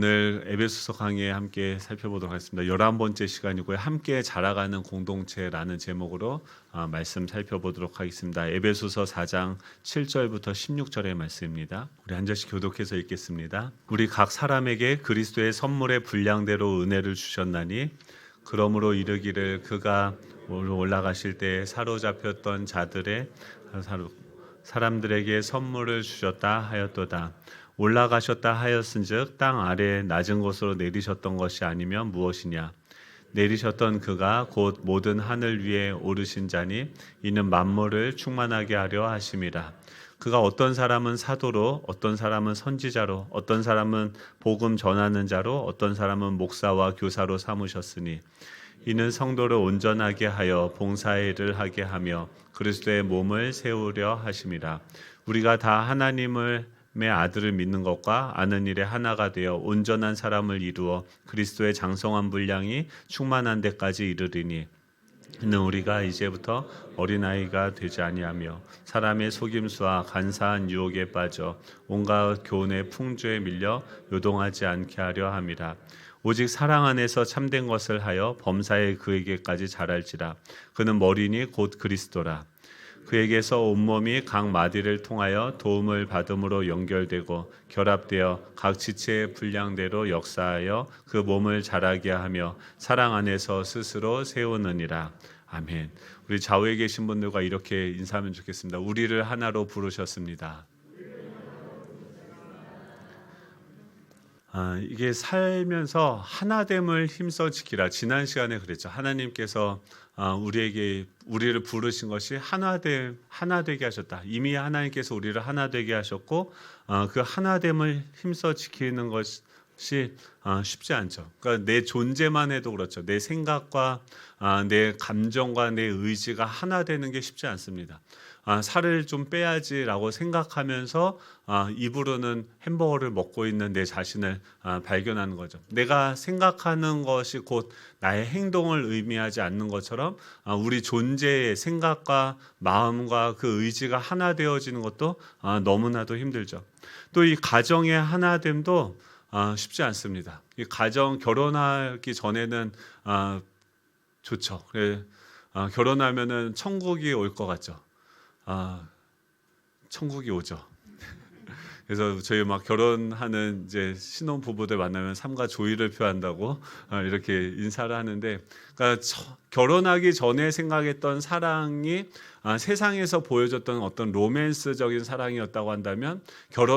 오늘 에베소서 강의 함께 살펴보도록 하겠습니다. 11번째 시간이고요. 함께 자라가는 공동체라는 제목으로 말씀 살펴보도록 하겠습니다. 에베소서 4장 7절부터 16절의 말씀입니다. 우리 한 절씩 교독해서 읽겠습니다. 우리 각 사람에게 그리스도의 선물의 분량대로 은혜를 주셨나니 그러므로 이르기를 그가 올라가실 때 사로잡혔던 자들의 사람들에게 선물을 주셨다 하였도다. 올라가셨다 하였은즉 땅 아래 낮은 곳으로 내리셨던 것이 아니면 무엇이냐. 내리셨던 그가 곧 모든 하늘 위에 오르신 자니 이는 만물을 충만하게 하려 하심이라. 그가 어떤 사람은 사도로, 어떤 사람은 선지자로, 어떤 사람은 복음 전하는 자로, 어떤 사람은 목사와 교사로 삼으셨으니 이는 성도를 온전하게 하여 봉사의 일을 하게 하며 그리스도의 몸을 세우려 하심이라. 우리가 다 하나님의 아들을 믿는 것과 아는 일에 하나가 되어 온전한 사람을 이루어 그리스도의 장성한 분량이 충만한 데까지 이르리니 이는 우리가 이제부터 어린아이가 되지 아니하며 사람의 속임수와 간사한 유혹에 빠져 온갖 교훈의 풍조에 밀려 요동하지 않게 하려 함이라. 오직 사랑 안에서 참된 것을 하여 범사에 그에게까지 자랄지라. 그는 머리니 곧 그리스도라. 그에게서 온몸이 각 마디를 통하여 도움을 받음으로 연결되고 결합되어 각 지체의 분량대로 역사하여 그 몸을 자라게 하며 사랑 안에서 스스로 세우느니라. 아멘. 우리 좌우에 계신 분들과 이렇게 인사하면 좋겠습니다. 우리를 하나로 부르셨습니다. 이게 살면서 하나됨을 힘써 지키라. 지난 시간에 그랬죠. 하나님께서 우리를 부르신 것이 하나 되게 하셨다. 이미 하나님께서 우리를 하나 되게 하셨고 그 하나됨을 힘써 지키는 것이 쉽지 않죠. 그러니까 내 존재만 해도 그렇죠. 내 생각과 내 감정과 내 의지가 하나 되는 게 쉽지 않습니다. 살을 좀 빼야지라고 생각하면서 입으로는 햄버거를 먹고 있는 내 자신을 발견하는 거죠. 내가 생각하는 것이 곧 나의 행동을 의미하지 않는 것처럼 우리 존재의 생각과 마음과 그 의지가 하나 되어지는 것도 너무나도 힘들죠. 또 이 가정의 하나됨도 쉽지 않습니다. 이 가정 결혼하기 전에는 좋죠. 결혼하면은 천국이 올 것 같죠. 천국이 오죠. 그래서 저희 막 결혼하는 이제 신혼 부부들 만나면 삼가 조의를 표한다고 이렇게 인사를 하는데, 그러니까 결혼하기 전에 생각했던 사랑이 세상에서 보여줬던 어떤 로맨스적인 사랑이었다고 한다면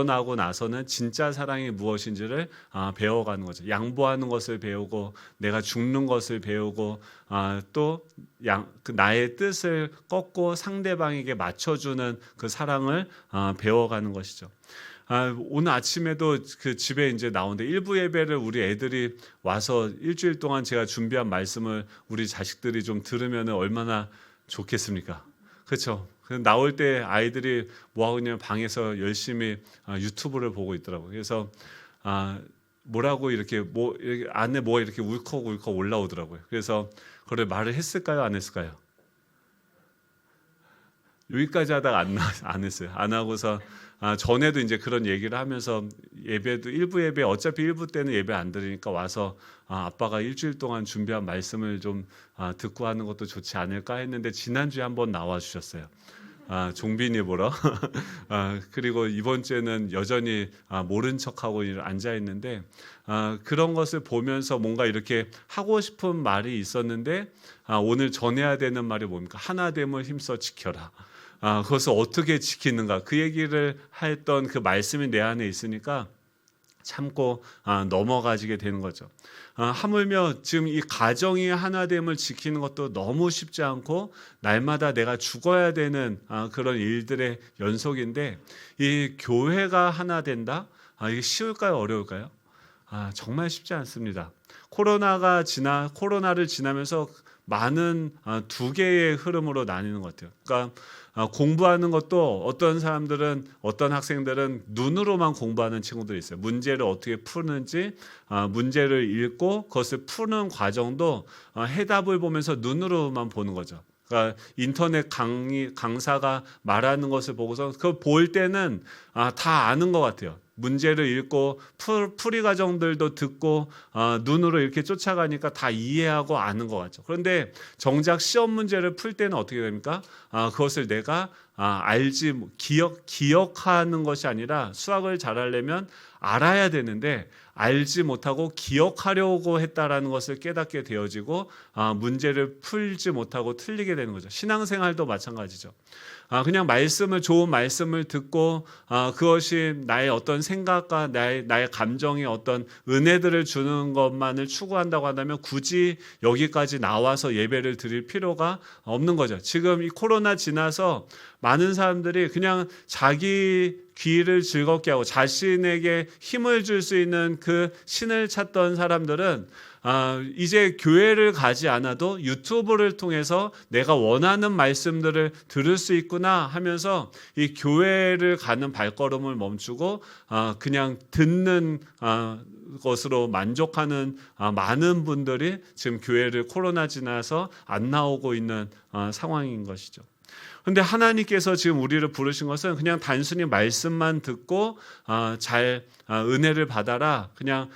나고 나서는 진짜 사랑이 무엇인지를 배워가는 거죠. 양보하는 것을 배우고 내가 죽는 것을 배우고 또 나의 뜻을 꺾고 상대방에게 맞춰주는 그 사랑을 배워가는 것이죠. 오늘 아침에도 그 집에 이제 나오는데 일부 예배를 우리 애들이 와서 일주일 동안 제가 준비한 말씀을 우리 자식들이 좀 들으면 얼마나 좋겠습습니까? 그렇죠. 나올 때 아이들이 뭐하고 있냐면 방에서 열심히 유튜브를 보고 있더라고요. 그래서 뭐라고 이렇게 안에 뭐 이렇게 울컥울컥 올라오더라고요. 그래서 그걸 말을 했을까요? 안 했을까요? 여기까지 하다가 안 했어요. 안 하고서 전에도 이제 그런 얘기를 하면서 예배도 일부 예배 어차피 일부 때는 예배 안 드리니까 와서 아빠가 일주일 동안 준비한 말씀을 좀 듣고 하는 것도 좋지 않을까 했는데 지난주에 한번 나와 주셨어요. 종빈이 보러. 그리고 이번 주에는 여전히 모른 척하고 앉아 있는데 그런 것을 보면서 뭔가 이렇게 하고 싶은 말이 있었는데 오늘 전해야 되는 말이 뭡니까? 하나됨을 힘써 지켜라. 그것을 어떻게 지키는가, 그 얘기를 했던 그 말씀이 내 안에 있으니까 참고 넘어가지게 되는 거죠. 하물며 지금 이 가정이 하나됨을 지키는 것도 너무 쉽지 않고 날마다 내가 죽어야 되는 그런 일들의 연속인데, 이 교회가 하나 된다? 이게 쉬울까요? 어려울까요? 정말 쉽지 않습니다. 코로나를 지나면서 많은 두 개의 흐름으로 나뉘는 것 같아요. 그러니까 공부하는 것도 어떤 학생들은 눈으로만 공부하는 친구들이 있어요. 문제를 어떻게 푸는지 문제를 읽고 그것을 푸는 과정도 해답을 보면서 눈으로만 보는 거죠. 그러니까 인터넷 강사가 말하는 것을 보고서 그걸 볼 때는 다 아는 것 같아요. 문제를 읽고 풀이 과정들도 듣고 눈으로 이렇게 쫓아가니까 다 이해하고 아는 것 같죠. 그런데 정작 시험 문제를 풀 때는 어떻게 됩니까? 그것을 내가 기억하는 것이 아니라 수학을 잘하려면 알아야 되는데 알지 못하고 기억하려고 했다라는 것을 깨닫게 되어지고 문제를 풀지 못하고 틀리게 되는 거죠. 신앙생활도 마찬가지죠. 그냥 좋은 말씀을 듣고 그것이 나의 어떤 생각과 나의 감정에 어떤 은혜들을 주는 것만을 추구한다고 한다면 굳이 여기까지 나와서 예배를 드릴 필요가 없는 거죠. 지금 이 코로나 지나서 많은 사람들이 그냥 자기 귀를 즐겁게 하고 자신에게 힘을 줄 수 있는 그 신을 찾던 사람들은 이제 교회를 가지 않아도 유튜브를 통해서 내가 원하는 말씀들을 들을 수 있구나 하면서 이 교회를 가는 발걸음을 멈추고 그냥 듣는 것으로 만족하는 많은 분들이 지금 교회를 코로나 지나서 안 나오고 있는 상황인 것이죠. 근데 하나님께서 지금 우리를 부르신 것은 그냥 단순히 말씀만 듣고 은혜를 받아라. 그냥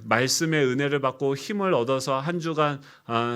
말씀의 은혜를 받고 힘을 얻어서 한 주간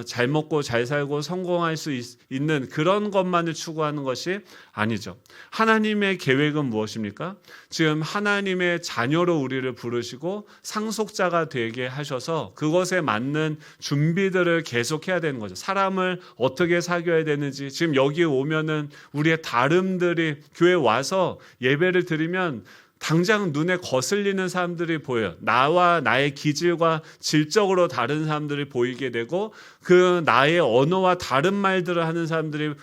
잘 먹고 잘 살고 성공할 수 있는 그런 것만을 추구하는 것이 아니죠. 하나님의 계획은 무엇입니까? 지금 하나님의 자녀로 우리를 부르시고 상속자가 되게 하셔서 그것에 맞는 준비들을 계속해야 되는 거죠. 사람을 어떻게 사귀어야 되는지 지금 여기 오면은 우리의 다름들이 교회 와서 예배를 드리면 당장 눈에 거슬리는 사람들이 보여요. 나와 나의 기질과 질적으로 다른 사람들이 보이게 되고 그 나의 언어와 다른 말들을 하는 사람들이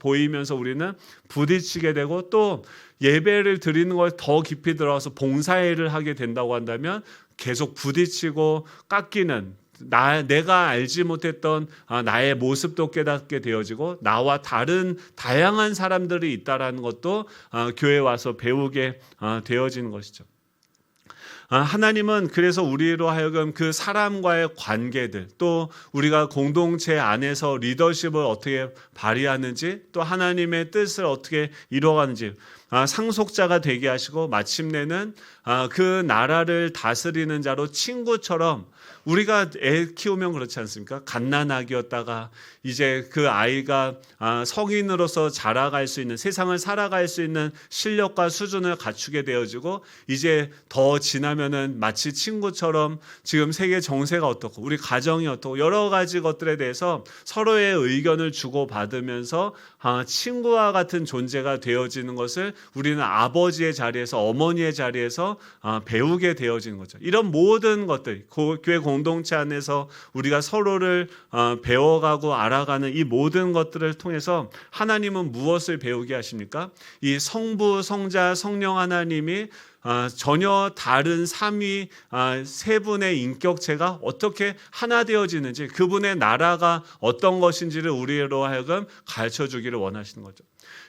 보이면서 우리는 부딪히게 되고 또 예배를 드리는 걸 더 깊이 들어가서 봉사회를 하게 된다고 한다면 계속 부딪히고 깎이는 내가 알지 못했던 나의 모습도 깨닫게 되어지고 나와 다른 다양한 사람들이 있다라는 것도 교회에 와서 배우게 되어지는 것이죠. 하나님은 그래서 우리로 하여금 그 사람과의 관계들 또 우리가 공동체 안에서 리더십을 어떻게 발휘하는지 또 하나님의 뜻을 어떻게 이루어가는지 상속자가 되게 하시고 마침내는 그 나라를 다스리는 자로 친구처럼 우리가 애 키우면 그렇지 않습니까? 갓난아기였다가 이제 그 아이가 성인으로서 자라갈 수 있는 세상을 살아갈 수 있는 실력과 수준을 갖추게 되어지고 이제 더 지나면은 마치 친구처럼 지금 세계 정세가 어떻고 우리 가정이 어떻고 여러 가지 것들에 대해서 서로의 의견을 주고받으면서 친구와 같은 존재가 되어지는 것을 우리는 아버지의 자리에서 어머니의 자리에서 배우게 되어지는 거죠. 이런 모든 것들 교회 공동체 안에서 우리가 서로를 배워가고 알아가는 이 모든 것들을 통해서 하나님은 무엇을 배우게 하십니까? 이 성부, 성자, 성령 하나님이 전혀 다른 삼위 세 분의 인격체가 어떻게 하나 되어지는지 그분의 나라가 어떤 것인지를 우리로 하여금 가르쳐 주기를 원하시는 거죠.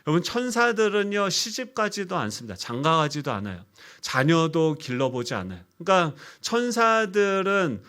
여러분 천사들은요 시집가지도 않습니다. 장가가지도 않아요. 자녀도 길러보지 않아요. 그러니까 천사들은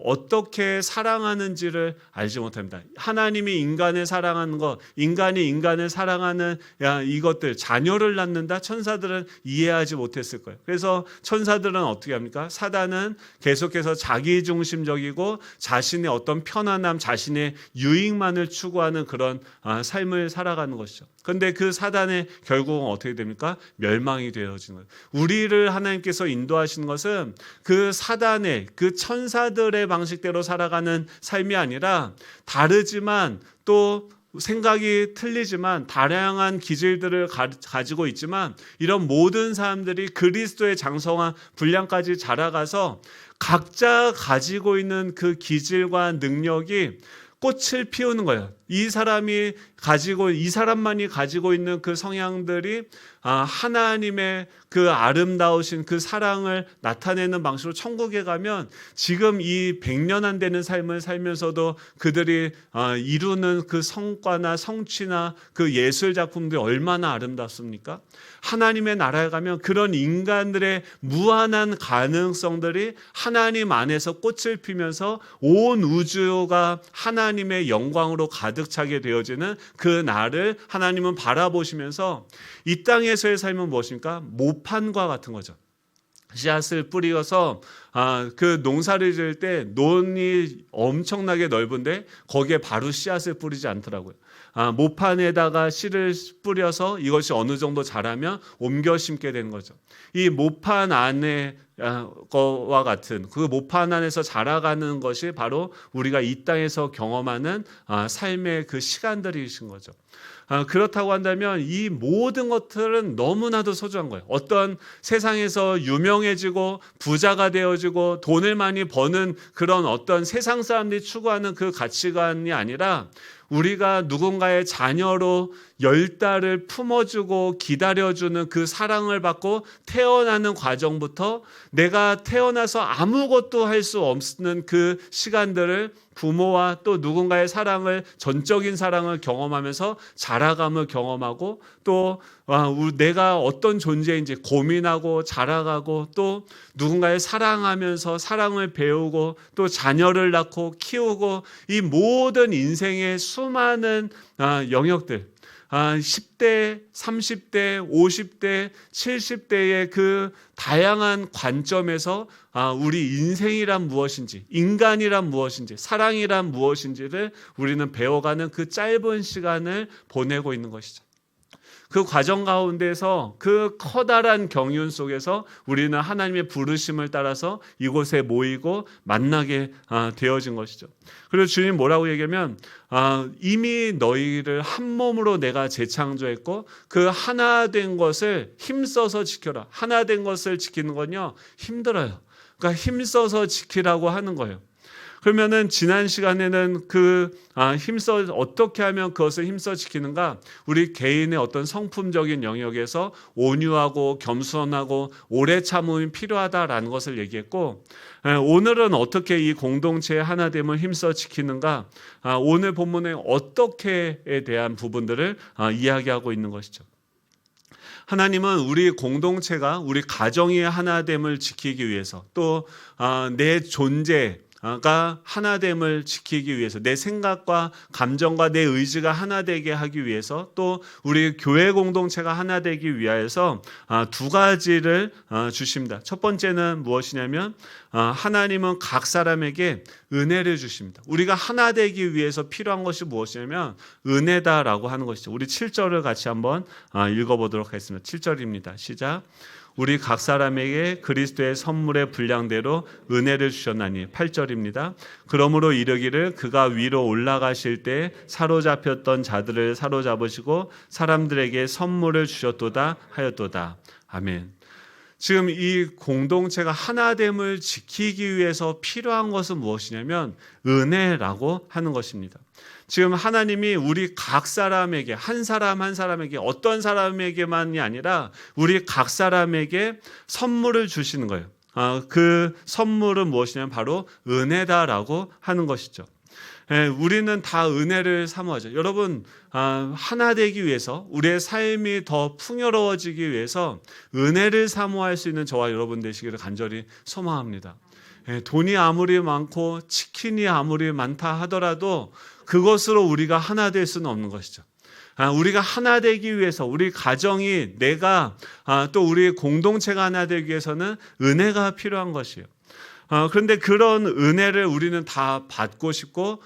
어떻게 사랑하는지를 알지 못합니다. 하나님이 인간을 사랑하는 것, 인간이 인간을 사랑하는 이것들, 자녀를 낳는다. 천사들은 이해하지 못했을 거예요. 그래서 천사들은 어떻게 합니까? 사단은 계속해서 자기중심적이고 자신의 어떤 편안함, 자신의 유익만을 추구하는 그런 삶을 살아가는 것이죠. 그런데 그 사단의 결국은 어떻게 됩니까? 멸망이 되어지는 거예요. 우리를 하나님께서 인도하시는 것은 그 사단의 그 천사들의 방식대로 살아가는 삶이 아니라 다르지만 또 생각이 틀리지만 다양한 기질들을 가지고 있지만 이런 모든 사람들이 그리스도의 장성한 분량까지 자라가서 각자 가지고 있는 그 기질과 능력이 꽃을 피우는 거예요. 이 사람만이 가지고 있는 그 성향들이 하나님의 그 아름다우신 그 사랑을 나타내는 방식으로 천국에 가면 지금 이 100년 안 되는 삶을 살면서도 그들이 이루는 그 성과나 성취나 그 예술 작품들이 얼마나 아름답습니까? 하나님의 나라에 가면 그런 인간들의 무한한 가능성들이 하나님 안에서 꽃을 피면서 온 우주가 하나님의 영광으로 가득 차게 되어지는 그 날을 하나님은 바라보시면서 이 땅에서의 삶은 무엇입니까? 모판과 같은 거죠. 씨앗을 뿌려서 그 농사를 지을 때 논이 엄청나게 넓은데 거기에 바로 씨앗을 뿌리지 않더라고요. 모판에다가 씨를 뿌려서 이것이 어느 정도 자라면 옮겨 심게 되는 거죠. 이 모판 안에 거와 같은 그 모판 안에서 자라가는 것이 바로 우리가 이 땅에서 경험하는 삶의 그 시간들이신 거죠. 그렇다고 한다면 이 모든 것들은 너무나도 소중한 거예요. 어떤 세상에서 유명해지고 부자가 되어지고 돈을 많이 버는 그런 어떤 세상 사람들이 추구하는 그 가치관이 아니라 우리가 누군가의 자녀로 10달을 품어주고 기다려주는 그 사랑을 받고 태어나는 과정부터 내가 태어나서 아무것도 할 수 없는 그 시간들을 부모와 또 누군가의 사랑을, 전적인 사랑을 경험하면서 자라감을 경험하고 또 내가 어떤 존재인지 고민하고 자라가고 또 누군가의 사랑하면서 사랑을 배우고 또 자녀를 낳고 키우고 이 모든 인생의 수많은 영역들 10대, 30대, 50대, 70대의 그 다양한 관점에서 우리 인생이란 무엇인지, 인간이란 무엇인지, 사랑이란 무엇인지를 우리는 배워가는 그 짧은 시간을 보내고 있는 것이죠. 그 과정 가운데서 그 커다란 경륜 속에서 우리는 하나님의 부르심을 따라서 이곳에 모이고 만나게 되어진 것이죠. 그리고 주님 뭐라고 얘기하면 이미 너희를 한 몸으로 내가 재창조했고 그 하나 된 것을 힘써서 지켜라. 하나 된 것을 지키는 건요 힘들어요. 그러니까 힘써서 지키라고 하는 거예요. 그러면은 지난 시간에는 어떻게 하면 그것을 힘써 지키는가? 우리 개인의 어떤 성품적인 영역에서 온유하고 겸손하고 오래 참음이 필요하다라는 것을 얘기했고, 오늘은 어떻게 이 공동체의 하나됨을 힘써 지키는가? 오늘 본문에 어떻게에 대한 부분들을 이야기하고 있는 것이죠. 하나님은 우리 공동체가 우리 가정의 하나됨을 지키기 위해서 또 내 존재가 하나됨을 지키기 위해서 내 생각과 감정과 내 의지가 하나 되게 하기 위해서 또 우리 교회 공동체가 하나 되기 위해서 두 가지를 주십니다. 첫 번째는 무엇이냐면 하나님은 각 사람에게 은혜를 주십니다. 우리가 하나 되기 위해서 필요한 것이 무엇이냐면 은혜다라고 하는 것이죠. 우리 7절을 같이 한번 읽어보도록 하겠습니다. 7절입니다. 시작. 우리 각 사람에게 그리스도의 선물의 분량대로 은혜를 주셨나니 8절입니다. 그러므로 이르기를 그가 위로 올라가실 때 사로잡혔던 자들을 사로잡으시고 사람들에게 선물을 주셨도다 하였도다. 아멘. 지금 이 공동체가 하나됨을 지키기 위해서 필요한 것은 무엇이냐면 은혜라고 하는 것입니다. 지금 하나님이 우리 각 사람에게 한 사람 한 사람에게 어떤 사람에게만이 아니라 우리 각 사람에게 선물을 주시는 거예요. 그 선물은 무엇이냐면 바로 은혜다라고 하는 것이죠. 우리는 다 은혜를 사모하죠. 여러분 하나 되기 위해서 우리의 삶이 더 풍요로워지기 위해서 은혜를 사모할 수 있는 저와 여러분 되시기를 간절히 소망합니다. 돈이 아무리 많고 치킨이 아무리 많다 하더라도 그것으로 우리가 하나 될 수는 없는 것이죠. 우리가 하나 되기 위해서 우리 가정이 내가 또 우리 공동체가 하나 되기 위해서는 은혜가 필요한 것이에요. 그런데 그런 은혜를 우리는 다 받고 싶고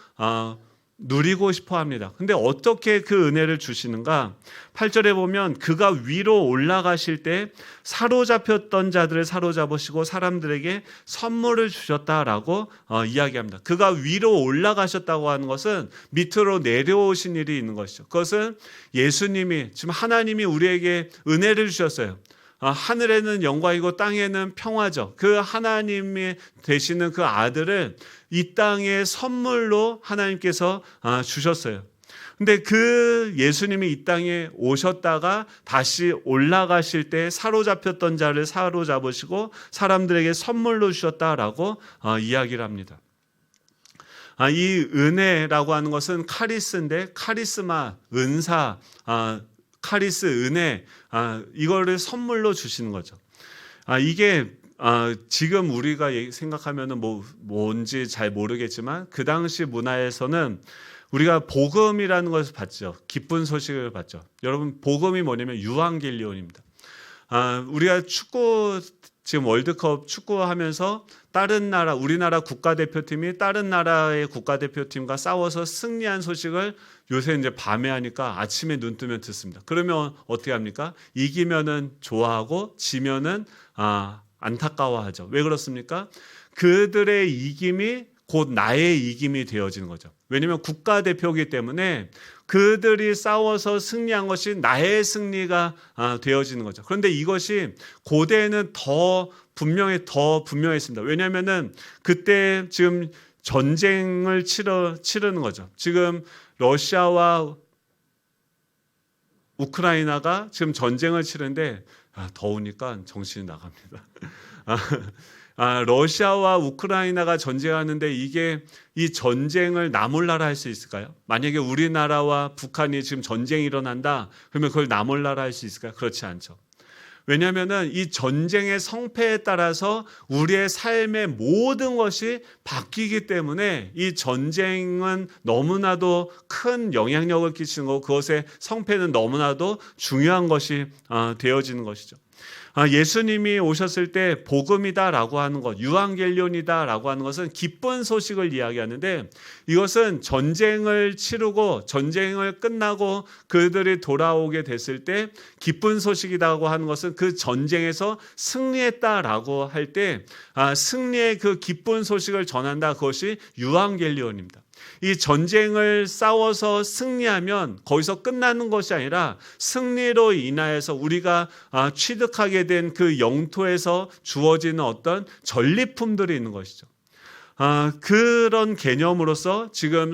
누리고 싶어 합니다. 근데 어떻게 그 은혜를 주시는가? 8절에 보면 그가 위로 올라가실 때 사로잡혔던 자들을 사로잡으시고 사람들에게 선물을 주셨다라고 이야기합니다. 그가 위로 올라가셨다고 하는 것은 밑으로 내려오신 일이 있는 것이죠. 그것은 예수님이 지금 하나님이 우리에게 은혜를 주셨어요. 하늘에는 영광이고 땅에는 평화죠. 그 하나님이 되시는 그 아들을 이 땅에 선물로 하나님께서 주셨어요. 근데 그 예수님이 이 땅에 오셨다가 다시 올라가실 때 사로잡혔던 자를 사로잡으시고 사람들에게 선물로 주셨다라고 이야기를 합니다. 이 은혜라고 하는 것은 카리스인데 카리스마, 은사, 카리스, 은혜 이거를 선물로 주시는 거죠. 이게 지금 우리가 생각하면은 뭔지 잘 모르겠지만 그 당시 문화에서는 우리가 복음이라는 것을 받죠. 기쁜 소식을 받죠. 여러분 복음이 뭐냐면 유앙겔리온입니다. 우리가 축구 지금 월드컵 축구하면서 다른 나라, 우리나라 국가대표팀이 다른 나라의 국가대표팀과 싸워서 승리한 소식을 요새 이제 밤에 하니까 아침에 눈 뜨면 듣습니다. 그러면 어떻게 합니까? 이기면은 좋아하고 지면은 안타까워하죠. 왜 그렇습니까? 그들의 이김이 곧 나의 이김이 되어지는 거죠. 왜냐하면 국가대표이기 때문에 그들이 싸워서 승리한 것이 나의 승리가 되어지는 거죠. 그런데 이것이 고대에는 더 분명했습니다. 왜냐하면은 그때 지금 전쟁을 치르는 거죠. 지금 러시아와 우크라이나가 지금 전쟁을 치르는데 더우니까 정신이 나갑니다. 러시아와 우크라이나가 전쟁하는데 이 전쟁을 나 몰라라 할 수 있을까요? 만약에 우리나라와 북한이 지금 전쟁이 일어난다, 그러면 그걸 나 몰라라 할 수 있을까요? 그렇지 않죠. 왜냐하면은 이 전쟁의 성패에 따라서 우리의 삶의 모든 것이 바뀌기 때문에 이 전쟁은 너무나도 큰 영향력을 끼치는 거고 그것의 성패는 너무나도 중요한 것이 되어지는 것이죠. 예수님이 오셨을 때 복음이다라고 하는 것, 유앙겔리온이다라고 하는 것은 기쁜 소식을 이야기하는데 이것은 전쟁을 치르고 전쟁을 끝나고 그들이 돌아오게 됐을 때 기쁜 소식이라고 하는 것은 그 전쟁에서 승리했다라고 할 때 승리의 그 기쁜 소식을 전한다. 그것이 유앙겔리온입니다. 이 전쟁을 싸워서 승리하면 거기서 끝나는 것이 아니라 승리로 인하여서 우리가 취득하게 된 그 영토에서 주어지는 어떤 전리품들이 있는 것이죠. 그런 개념으로서 지금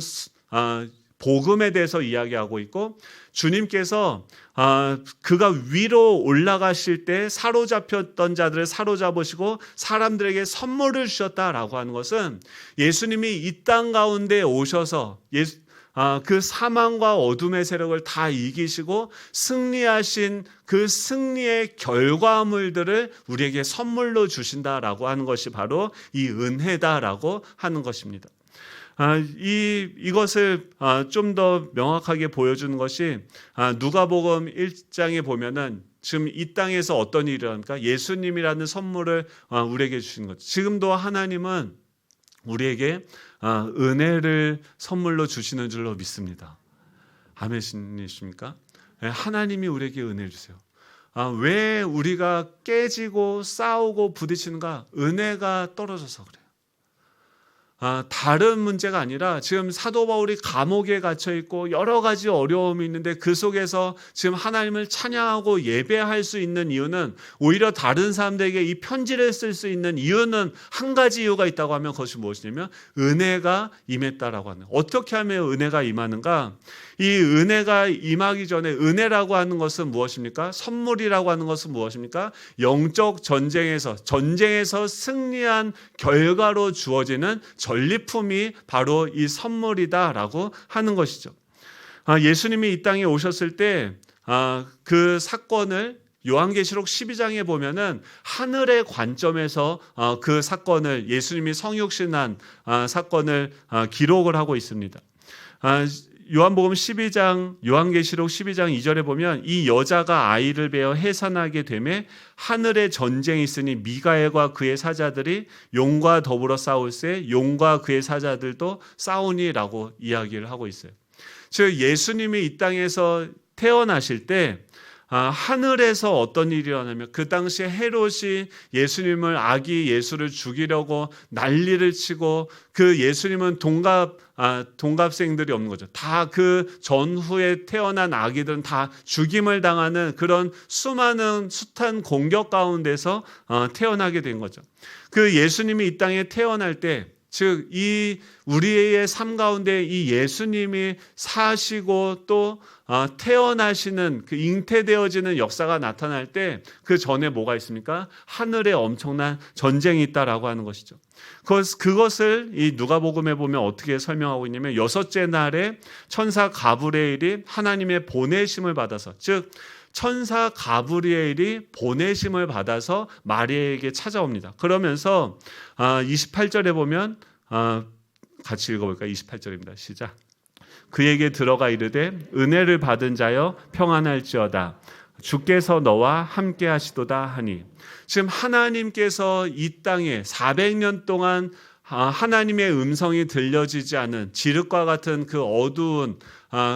복음에 대해서 이야기하고 있고 주님께서 그가 위로 올라가실 때 사로잡혔던 자들을 사로잡으시고 사람들에게 선물을 주셨다라고 하는 것은 예수님이 이 땅 가운데 오셔서 그 사망과 어둠의 세력을 다 이기시고 승리하신 그 승리의 결과물들을 우리에게 선물로 주신다라고 하는 것이 바로 이 은혜다라고 하는 것입니다. 이것을 좀 더 명확하게 보여주는 것이 누가복음 1장에 보면은 지금 이 땅에서 어떤 일이 일어납니까? 예수님이라는 선물을 우리에게 주시는 거죠. 지금도 하나님은 우리에게 은혜를 선물로 주시는 줄로 믿습니다. 아멘이십니까? 하나님이 우리에게 은혜를 주세요. 왜 우리가 깨지고 싸우고 부딪히는가? 은혜가 떨어져서 그래요. 다른 문제가 아니라 지금 사도 바울이 감옥에 갇혀 있고 여러 가지 어려움이 있는데 그 속에서 지금 하나님을 찬양하고 예배할 수 있는 이유는 오히려 다른 사람들에게 이 편지를 쓸 수 있는 이유는 한 가지 이유가 있다고 하면 그것이 무엇이냐면 은혜가 임했다라고 하는. 어떻게 하면 은혜가 임하는가? 이 은혜가 임하기 전에 은혜라고 하는 것은 무엇입니까? 선물이라고 하는 것은 무엇입니까? 영적 전쟁에서 승리한 결과로 주어지는 전리품이 바로 이 선물이다라고 하는 것이죠. 예수님이 이 땅에 오셨을 때 그 사건을 요한계시록 12장에 보면은 하늘의 관점에서 그 사건을 예수님이 성육신한 사건을 기록을 하고 있습니다. 요한계시록 12장 2절에 보면 이 여자가 아이를 베어 해산하게 되매 하늘에 전쟁이 있으니 미가엘과 그의 사자들이 용과 더불어 싸울세 용과 그의 사자들도 싸우니라고 이야기를 하고 있어요. 즉 예수님이 이 땅에서 태어나실 때 하늘에서 어떤 일이 일어나면 그 당시에 헤롯이 예수님을 아기 예수를 죽이려고 난리를 치고 그 예수님은 동갑생들이 없는 거죠. 다 그 전후에 태어난 아기들은 다 죽임을 당하는 그런 수많은 숱한 공격 가운데서 태어나게 된 거죠. 그 예수님이 이 땅에 태어날 때 즉 이 우리의 삶 가운데 이 예수님이 사시고 또 태어나시는 그 잉태되어지는 역사가 나타날 때 그 전에 뭐가 있습니까? 하늘에 엄청난 전쟁이 있다라고 하는 것이죠. 그것을 이 누가복음에 보면 어떻게 설명하고 있냐면 여섯째 날에 천사 가브리엘이 하나님의 보내심을 받아서 즉 천사 가브리엘이 보내심을 받아서 마리아에게 찾아옵니다. 그러면서 28절에 보면 같이 읽어볼까요? 28절입니다. 시작. 그에게 들어가 이르되 은혜를 받은 자여 평안할지어다. 주께서 너와 함께 하시도다 하니. 지금 하나님께서 이 땅에 400년 동안 하나님의 음성이 들려지지 않은 지륵과 같은 그 어두운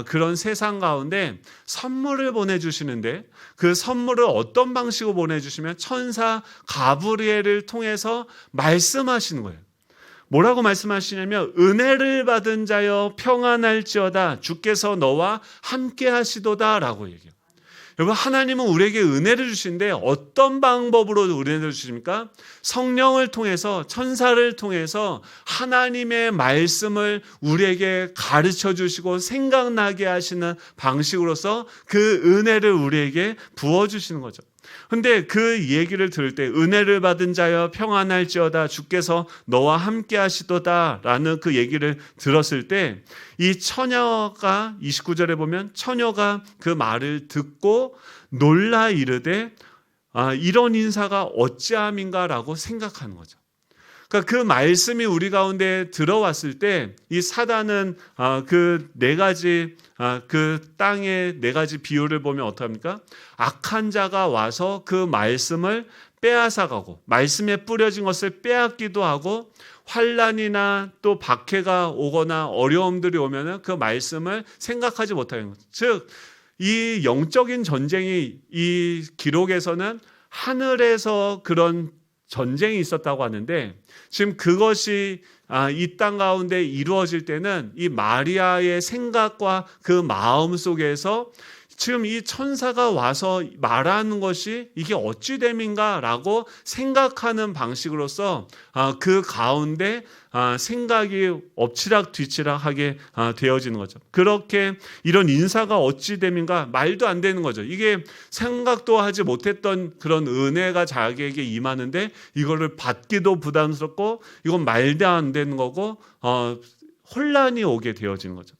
그런 세상 가운데 선물을 보내주시는데, 그 선물을 어떤 방식으로 보내주시면 천사 가브리엘을 통해서 말씀하시는 거예요. 뭐라고 말씀하시냐면 은혜를 받은 자여 평안할지어다 주께서 너와 함께 하시도다 라고 얘기해요. 여러분, 하나님은 우리에게 은혜를 주시는데 어떤 방법으로 은혜를 주십니까? 성령을 통해서, 천사를 통해서 하나님의 말씀을 우리에게 가르쳐 주시고 생각나게 하시는 방식으로서 그 은혜를 우리에게 부어주시는 거죠. 근데 그 얘기를 들을 때 은혜를 받은 자여 평안할지어다 주께서 너와 함께 하시도다 라는 그 얘기를 들었을 때 이 처녀가 29절에 보면 처녀가 그 말을 듣고 놀라 이르되 이런 인사가 어찌함인가 라고 생각하는 거죠. 그러니까 그 말씀이 우리 가운데 들어왔을 때 이 사단은 그 네 가지 그 땅의 네 가지 비유를 보면 어떡합니까? 악한 자가 와서 그 말씀을 빼앗아가고 말씀에 뿌려진 것을 빼앗기도 하고, 환난이나 또 박해가 오거나 어려움들이 오면은 그 말씀을 생각하지 못하는 것. 즉, 이 영적인 전쟁이 이 기록에서는 하늘에서 그런 전쟁이 있었다고 하는데, 지금 그것이 이 땅 가운데 이루어질 때는 이 마리아의 생각과 그 마음 속에서 지금 이 천사가 와서 말하는 것이 이게 어찌 됨인가 라고 생각하는 방식으로서 그 가운데 생각이 엎치락 뒤치락 하게 되어지는 거죠. 그렇게 이런 인사가 어찌 됨인가, 말도 안 되는 거죠. 이게 생각도 하지 못했던 그런 은혜가 자기에게 임하는데 이거를 받기도 부담스럽고 이건 말도 안 되는 거고 혼란이 오게 되어지는 거죠.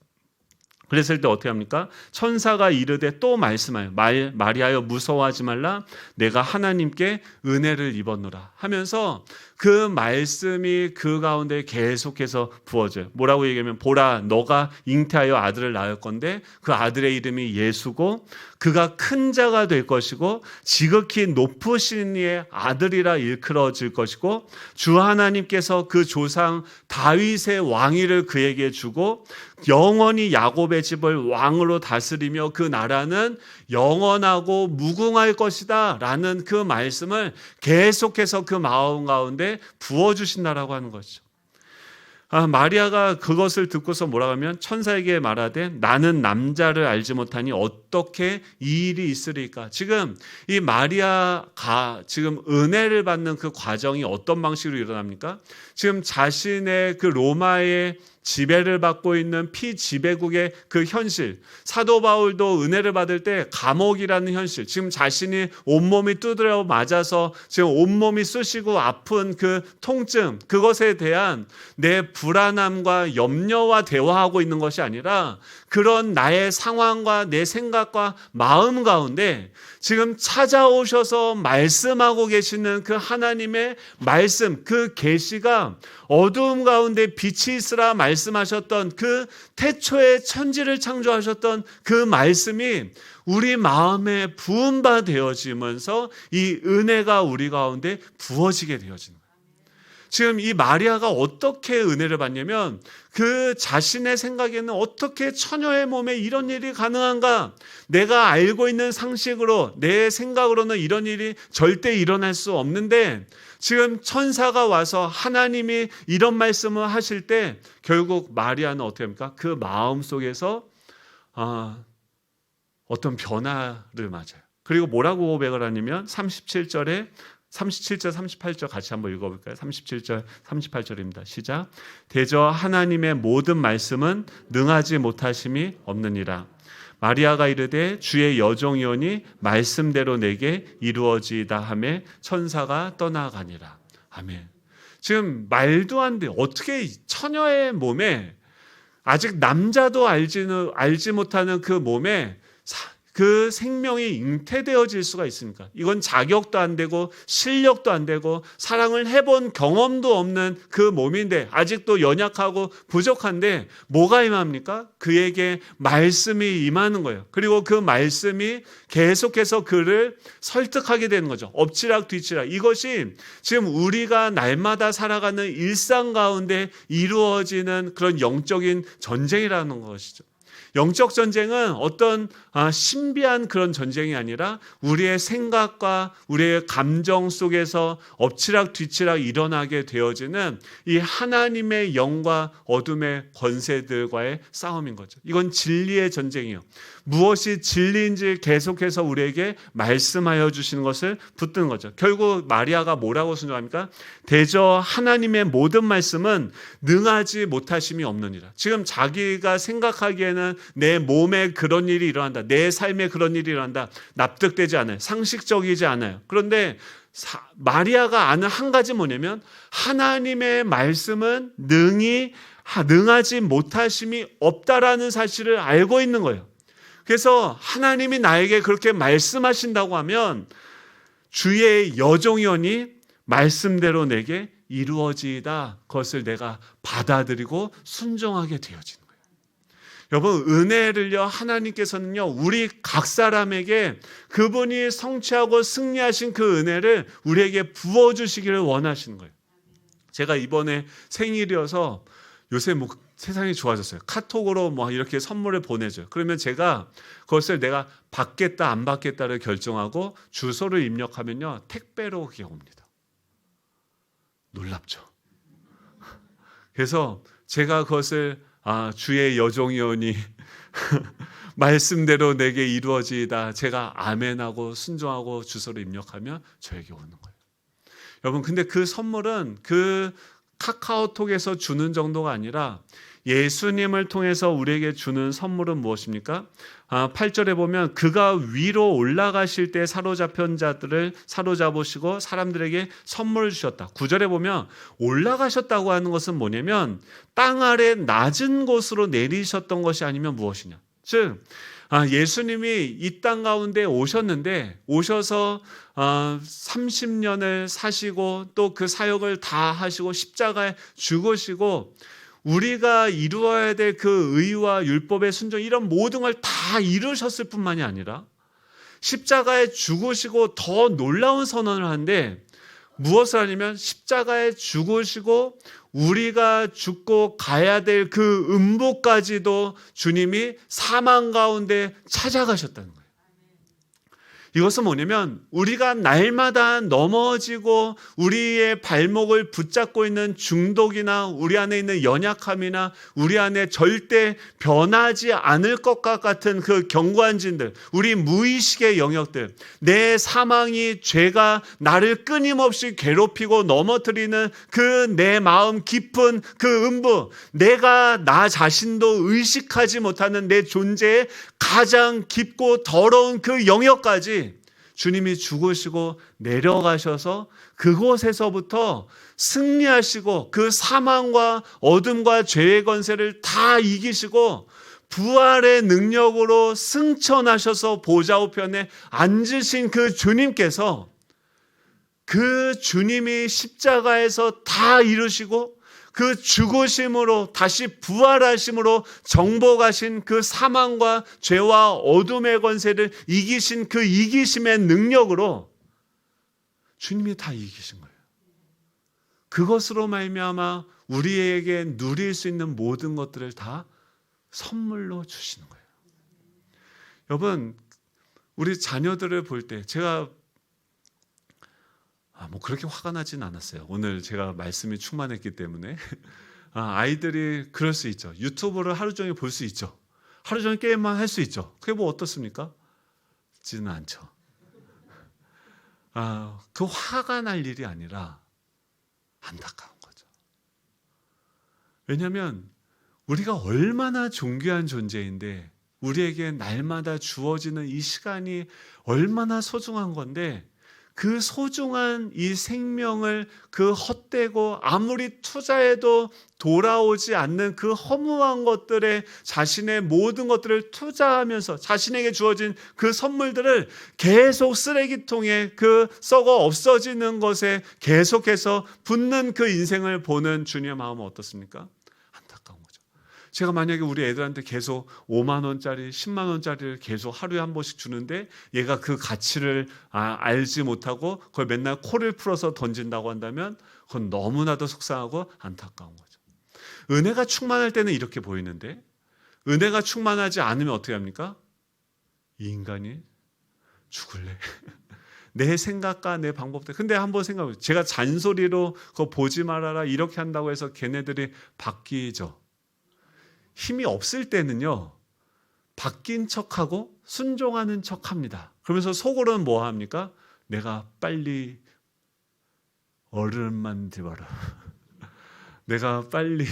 그랬을 때 어떻게 합니까? 천사가 이르되 또 말씀하여 마리아여 무서워하지 말라 내가 하나님께 은혜를 입었노라 하면서 그 말씀이 그 가운데 계속해서 부어져요. 뭐라고 얘기하면 보라 너가 잉태하여 아들을 낳을 건데 그 아들의 이름이 예수고 그가 큰 자가 될 것이고 지극히 높으신 이의 아들이라 일컬어질 것이고 주 하나님께서 그 조상 다윗의 왕위를 그에게 주고 영원히 야곱의 집을 왕으로 다스리며 그 나라는 영원하고 무궁할 것이다 라는 그 말씀을 계속해서 그 마음 가운데 부어주신다라고 하는 거죠. 마리아가 그것을 듣고서 뭐라고 하면 천사에게 말하되 나는 남자를 알지 못하니 어떻게 이 일이 있으리까. 지금 이 마리아가 지금 은혜를 받는 그 과정이 어떤 방식으로 일어납니까? 지금 자신의 그 로마의 지배를 받고 있는 피지배국의 그 현실, 사도 바울도 은혜를 받을 때 감옥이라는 현실, 지금 자신이 온몸이 두드려 맞아서 지금 온몸이 쑤시고 아픈 그 통증, 그것에 대한 내 불안함과 염려와 대화하고 있는 것이 아니라 그런 나의 상황과 내 생각과 마음 가운데 지금 찾아오셔서 말씀하고 계시는 그 하나님의 말씀, 그 계시가 어두움 가운데 빛이 있으라 말씀하셨던 그 태초에 천지를 창조하셨던 그 말씀이 우리 마음에 부은 바 되어지면서 이 은혜가 우리 가운데 부어지게 되어지는 거예요. 지금 이 마리아가 어떻게 은혜를 받냐면 그 자신의 생각에는 어떻게 처녀의 몸에 이런 일이 가능한가? 내가 알고 있는 상식으로 내 생각으로는 이런 일이 절대 일어날 수 없는데 지금 천사가 와서 하나님이 이런 말씀을 하실 때 결국 마리아는 어떻게 합니까? 그 마음 속에서 어떤 변화를 맞아요. 그리고 뭐라고 고백을 하냐면 37절 38절 같이 한번 읽어볼까요? 37절 38절입니다. 시작. 대저 하나님의 모든 말씀은 능하지 못하심이 없느니라. 마리아가 이르되 주의 여종이오니 말씀대로 내게 이루어지이다 하매 천사가 떠나가니라. 아멘. 지금 말도 안 돼. 어떻게 처녀의 몸에 아직 남자도 알지 못하는 그 몸에 그 생명이 잉태되어질 수가 있습니까? 이건 자격도 안 되고 실력도 안 되고 사랑을 해본 경험도 없는 그 몸인데 아직도 연약하고 부족한데 뭐가 임합니까? 그에게 말씀이 임하는 거예요. 그리고 그 말씀이 계속해서 그를 설득하게 되는 거죠. 엎치락 뒤치락. 이것이 지금 우리가 날마다 살아가는 일상 가운데 이루어지는 그런 영적인 전쟁이라는 것이죠. 영적 전쟁은 어떤 신비한 그런 전쟁이 아니라 우리의 생각과 우리의 감정 속에서 엎치락 뒤치락 일어나게 되어지는 이 하나님의 영과 어둠의 권세들과의 싸움인 거죠. 이건 진리의 전쟁이에요. 무엇이 진리인지 계속해서 우리에게 말씀하여 주시는 것을 붙드는 거죠. 결국 마리아가 뭐라고 순종합니까? 대저 하나님의 모든 말씀은 능하지 못하심이 없느니라. 지금 자기가 생각하기에는 내 몸에 그런 일이 일어난다. 내 삶에 그런 일이 일어난다. 납득되지 않아요. 상식적이지 않아요. 그런데 마리아가 아는 한 가지 뭐냐면 하나님의 말씀은 능하지 못하심이 없다라는 사실을 알고 있는 거예요. 그래서 하나님이 나에게 그렇게 말씀하신다고 하면 주의 여종이오니 말씀대로 내게 이루어지이다. 그것을 내가 받아들이고 순종하게 되어지는 거예요. 여러분, 은혜를요, 하나님께서는요, 우리 각 사람에게 그분이 성취하고 승리하신 그 은혜를 우리에게 부어주시기를 원하시는 거예요. 제가 이번에 생일이어서 요새 뭐 세상이 좋아졌어요. 카톡으로 뭐 이렇게 선물을 보내줘요. 그러면 제가 그것을 내가 받겠다 안 받겠다를 결정하고 주소를 입력하면요, 택배로 그게 옵니다. 놀랍죠. 그래서 제가 그것을 주의 여종이오니 말씀대로 내게 이루어지이다. 제가 아멘하고 순종하고 주소를 입력하면 저에게 오는 거예요. 여러분, 근데 그 선물은 그 카카오톡에서 주는 정도가 아니라 예수님을 통해서 우리에게 주는 선물은 무엇입니까? 8절에 보면 그가 위로 올라가실 때 사로잡힌 자들을 사로잡으시고 사람들에게 선물을 주셨다. 9절에 보면 올라가셨다고 하는 것은 뭐냐면 땅 아래 낮은 곳으로 내리셨던 것이 아니면 무엇이냐. 즉 예수님이 이 땅 가운데 오셨는데 오셔서 30년을 사시고 또 그 사역을 다 하시고 십자가에 죽으시고 우리가 이루어야 될 그 의와 율법의 순종 이런 모든 걸 다 이루셨을 뿐만이 아니라 십자가에 죽으시고 더 놀라운 선언을 하는데 무엇을 하냐면 십자가에 죽으시고 우리가 죽고 가야 될 그 음부까지도 주님이 사망 가운데 찾아가셨다는 거예요. 이것은 뭐냐면 우리가 날마다 넘어지고 우리의 발목을 붙잡고 있는 중독이나 우리 안에 있는 연약함이나 우리 안에 절대 변하지 않을 것 같은 그 경관진들, 우리 무의식의 영역들, 내 사망이 죄가 나를 끊임없이 괴롭히고 넘어뜨리는 그 내 마음 깊은 그 음부, 내가 나 자신도 의식하지 못하는 내 존재의 가장 깊고 더러운 그 영역까지 주님이 죽으시고 내려가셔서 그곳에서부터 승리하시고 그 사망과 어둠과 죄의 권세를 다 이기시고 부활의 능력으로 승천하셔서 보좌 우편에 앉으신 그 주님께서 그 주님이 십자가에서 다 이루시고 그 죽으심으로 다시 부활하심으로 정복하신 그 사망과 죄와 어둠의 권세를 이기신 그 이기심의 능력으로 주님이 다 이기신 거예요. 그것으로 말미암아 우리에게 누릴 수 있는 모든 것들을 다 선물로 주시는 거예요. 여러분, 우리 자녀들을 볼 때 제가 뭐 그렇게 화가 나진 않았어요. 오늘 제가 말씀이 충만했기 때문에 아이들이 그럴 수 있죠. 유튜브를 하루 종일 볼 수 있죠. 하루 종일 게임만 할 수 있죠. 그게 뭐 어떻습니까? 지는 않죠. 그 화가 날 일이 아니라 안타까운 거죠. 왜냐하면 우리가 얼마나 존귀한 존재인데 우리에게 날마다 주어지는 이 시간이 얼마나 소중한 건데 그 소중한 이 생명을 그 헛되고 아무리 투자해도 돌아오지 않는 그 허무한 것들에 자신의 모든 것들을 투자하면서 자신에게 주어진 그 선물들을 계속 쓰레기통에 그 썩어 없어지는 것에 계속해서 붙는 그 인생을 보는 주님의 마음은 어떻습니까? 안타까운 거죠. 제가 만약에 우리 애들한테 계속 5만 원짜리 10만 원짜리를 계속 하루에 한 번씩 주는데 얘가 그 가치를 알지 못하고 그걸 맨날 코를 풀어서 던진다고 한다면 그건 너무나도 속상하고 안타까운 거죠. 은혜가 충만할 때는 이렇게 보이는데 은혜가 충만하지 않으면 어떻게 합니까? 이 인간이 죽을래? 내 생각과 내 방법대로. 근데 한번 생각해보세요. 제가 잔소리로 그거 보지 말아라 이렇게 한다고 해서 걔네들이 바뀌죠. 힘이 없을 때는요. 바뀐 척하고 순종하는 척합니다. 그러면서 속으로는 뭐 합니까? 내가 빨리 어른만 되어라. 내가 빨리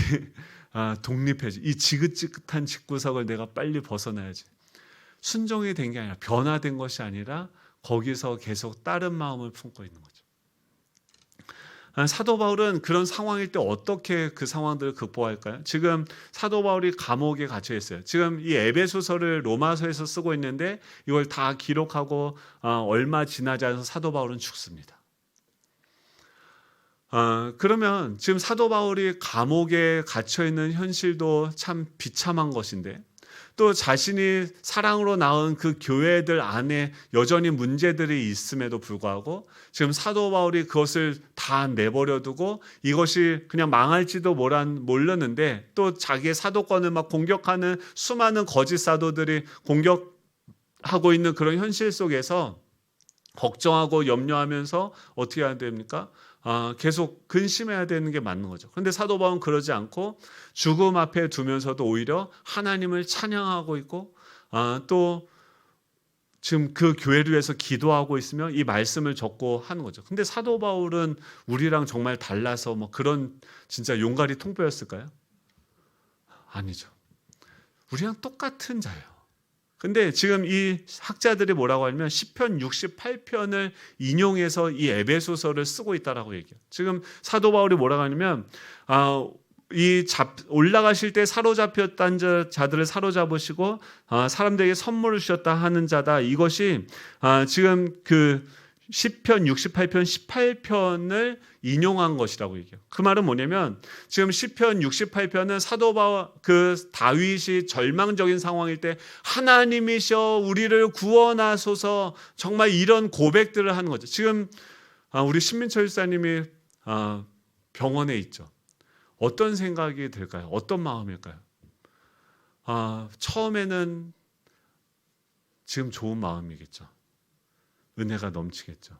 독립해야지. 이 지긋지긋한 집구석을 내가 빨리 벗어나야지. 순종이 된 게 아니라 변화된 것이 아니라 거기서 계속 다른 마음을 품고 있는 거죠. 사도 바울은 그런 상황일 때 어떻게 그 상황들을 극복할까요? 지금 사도 바울이 감옥에 갇혀 있어요. 지금 이 에베소서를 로마서에서 쓰고 있는데 이걸 다 기록하고 얼마 지나지 않아서 사도 바울은 죽습니다. 그러면 지금 사도 바울이 감옥에 갇혀 있는 현실도 참 비참한 것인데 또 자신이 사랑으로 낳은 그 교회들 안에 여전히 문제들이 있음에도 불구하고 지금 사도 바울이 그것을 다 내버려 두고 이것이 그냥 망할지도 몰랐는데 또 자기의 사도권을 막 공격하는 수많은 거짓 사도들이 공격하고 있는 그런 현실 속에서 걱정하고 염려하면서 어떻게 해야 됩니까? 계속 근심해야 되는 게 맞는 거죠. 그런데 사도 바울은 그러지 않고 죽음 앞에 두면서도 오히려 하나님을 찬양하고 있고 또 지금 그 교회를 위해서 기도하고 있으며 이 말씀을 적고 하는 거죠. 근데 사도 바울은 우리랑 정말 달라서 뭐 그런 진짜 용가리 통뼈였을까요? 아니죠. 우리랑 똑같은 자예요. 근데 지금 이 학자들이 뭐라고 하냐면 시편 68편을 인용해서 이 에베소서를 쓰고 있다라고 얘기해요. 지금 사도 바울이 뭐라고 하냐면 올라가실 때 사로잡혔던 자들을 사로잡으시고 사람들에게 선물을 주셨다 하는 자다. 이것이 지금 그 시편 68편 18편을 인용한 것이라고 얘기해요. 그 말은 뭐냐면 지금 시편 68편은 사도 바울 그 다윗이 절망적인 상황일 때 하나님이셔 우리를 구원하소서 정말 이런 고백들을 하는 거죠. 지금 우리 신민철 집사님이 병원에 있죠. 어떤 생각이 들까요? 어떤 마음일까요? 처음에는 지금 좋은 마음이겠죠. 은혜가 넘치겠죠.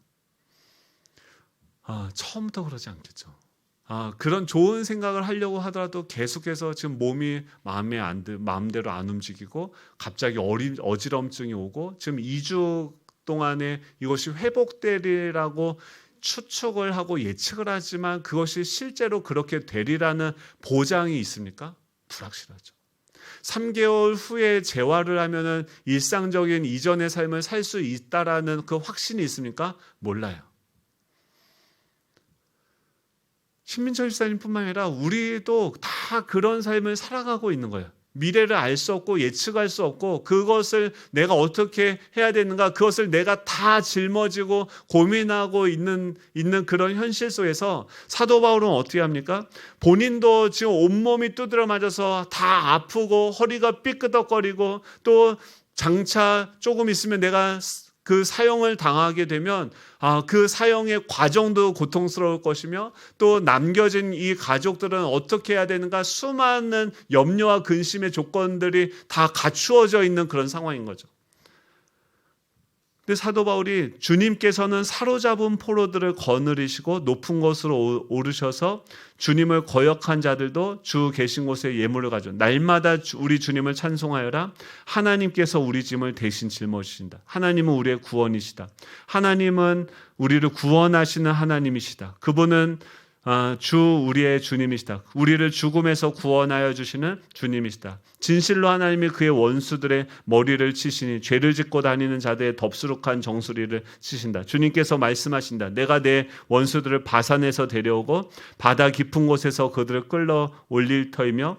처음부터 그러지 않겠죠. 그런 좋은 생각을 하려고 하더라도 계속해서 지금 몸이 마음대로 안 움직이고 갑자기 어지럼증이 오고 지금 2주 동안에 이것이 회복되리라고 추측을 하고 예측을 하지만 그것이 실제로 그렇게 되리라는 보장이 있습니까? 불확실하죠. 3개월 후에 재활을 하면은 일상적인 이전의 삶을 살 수 있다라는 그 확신이 있습니까? 몰라요. 신민철 집사님뿐만 아니라 우리도 다 그런 삶을 살아가고 있는 거예요. 미래를 알 수 없고 예측할 수 없고 그것을 내가 어떻게 해야 되는가 그것을 내가 다 짊어지고 고민하고 있는 그런 현실 속에서 사도 바울은 어떻게 합니까? 본인도 지금 온몸이 두드려 맞아서 다 아프고 허리가 삐끄덕거리고 또 장차 조금 있으면 내가 그 사형을 당하게 되면 그 사형의 과정도 고통스러울 것이며 또 남겨진 이 가족들은 어떻게 해야 되는가 수많은 염려와 근심의 조건들이 다 갖추어져 있는 그런 상황인 거죠. 근데 사도 바울이 주님께서는 사로잡은 포로들을 거느리시고 높은 곳으로 오르셔서 주님을 거역한 자들도 주 계신 곳에 예물을 가져 날마다 우리 주님을 찬송하여라. 하나님께서 우리 짐을 대신 짊어지신다. 하나님은 우리의 구원이시다. 하나님은 우리를 구원하시는 하나님이시다. 그분은 주 우리의 주님이시다. 우리를 죽음에서 구원하여 주시는 주님이시다. 진실로 하나님이 그의 원수들의 머리를 치시니 죄를 짓고 다니는 자들의 덥수룩한 정수리를 치신다. 주님께서 말씀하신다. 내가 내 원수들을 바산에서 데려오고 바다 깊은 곳에서 그들을 끌어 올릴 터이며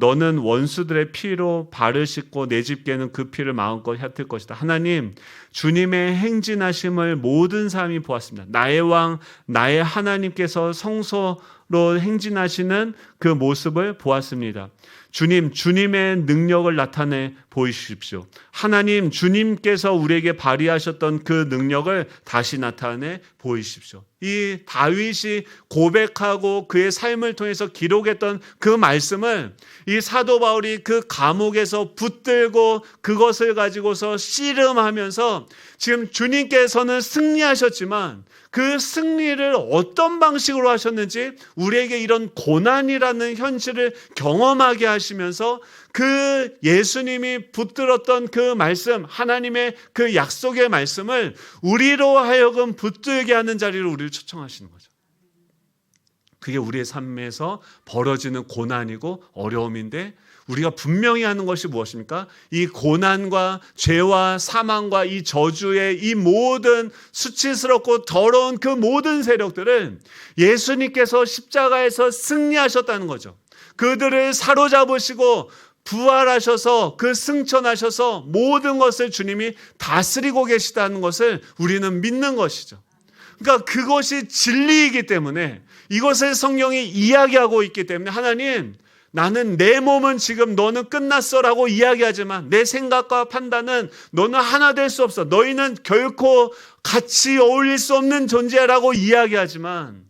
너는 원수들의 피로 발을 씻고 내 집게는 그 피를 마음껏 얕을 것이다. 하나님, 주님의 행진하심을 모든 사람이 보았습니다. 나의 왕, 나의 하나님께서 성소로 행진하시는 그 모습을 보았습니다. 주님, 주님의 능력을 나타내 보이십시오. 하나님, 주님께서 우리에게 발휘하셨던 그 능력을 다시 나타내 보이십시오. 이 다윗이 고백하고 그의 삶을 통해서 기록했던 그 말씀을 이 사도 바울이 그 감옥에서 붙들고 그것을 가지고서 씨름하면서 지금 주님께서는 승리하셨지만 그 승리를 어떤 방식으로 하셨는지 우리에게 이런 고난이라는 현실을 경험하게 하시면서 그 예수님이 붙들었던 그 말씀, 하나님의 그 약속의 말씀을 우리로 하여금 붙들게 하는 자리로 우리를 초청하시는 거죠. 그게 우리의 삶에서 벌어지는 고난이고 어려움인데 우리가 분명히 하는 것이 무엇입니까? 이 고난과 죄와 사망과 이 저주의 이 모든 수치스럽고 더러운 그 모든 세력들을 예수님께서 십자가에서 승리하셨다는 거죠. 그들을 사로잡으시고 부활하셔서 그 승천하셔서 모든 것을 주님이 다스리고 계시다는 것을 우리는 믿는 것이죠. 그러니까 그것이 진리이기 때문에 이것을 성경이 이야기하고 있기 때문에 하나님, 나는 내 몸은 지금 너는 끝났어라고 이야기하지만 내 생각과 판단은 너는 하나 될 수 없어. 너희는 결코 같이 어울릴 수 없는 존재라고 이야기하지만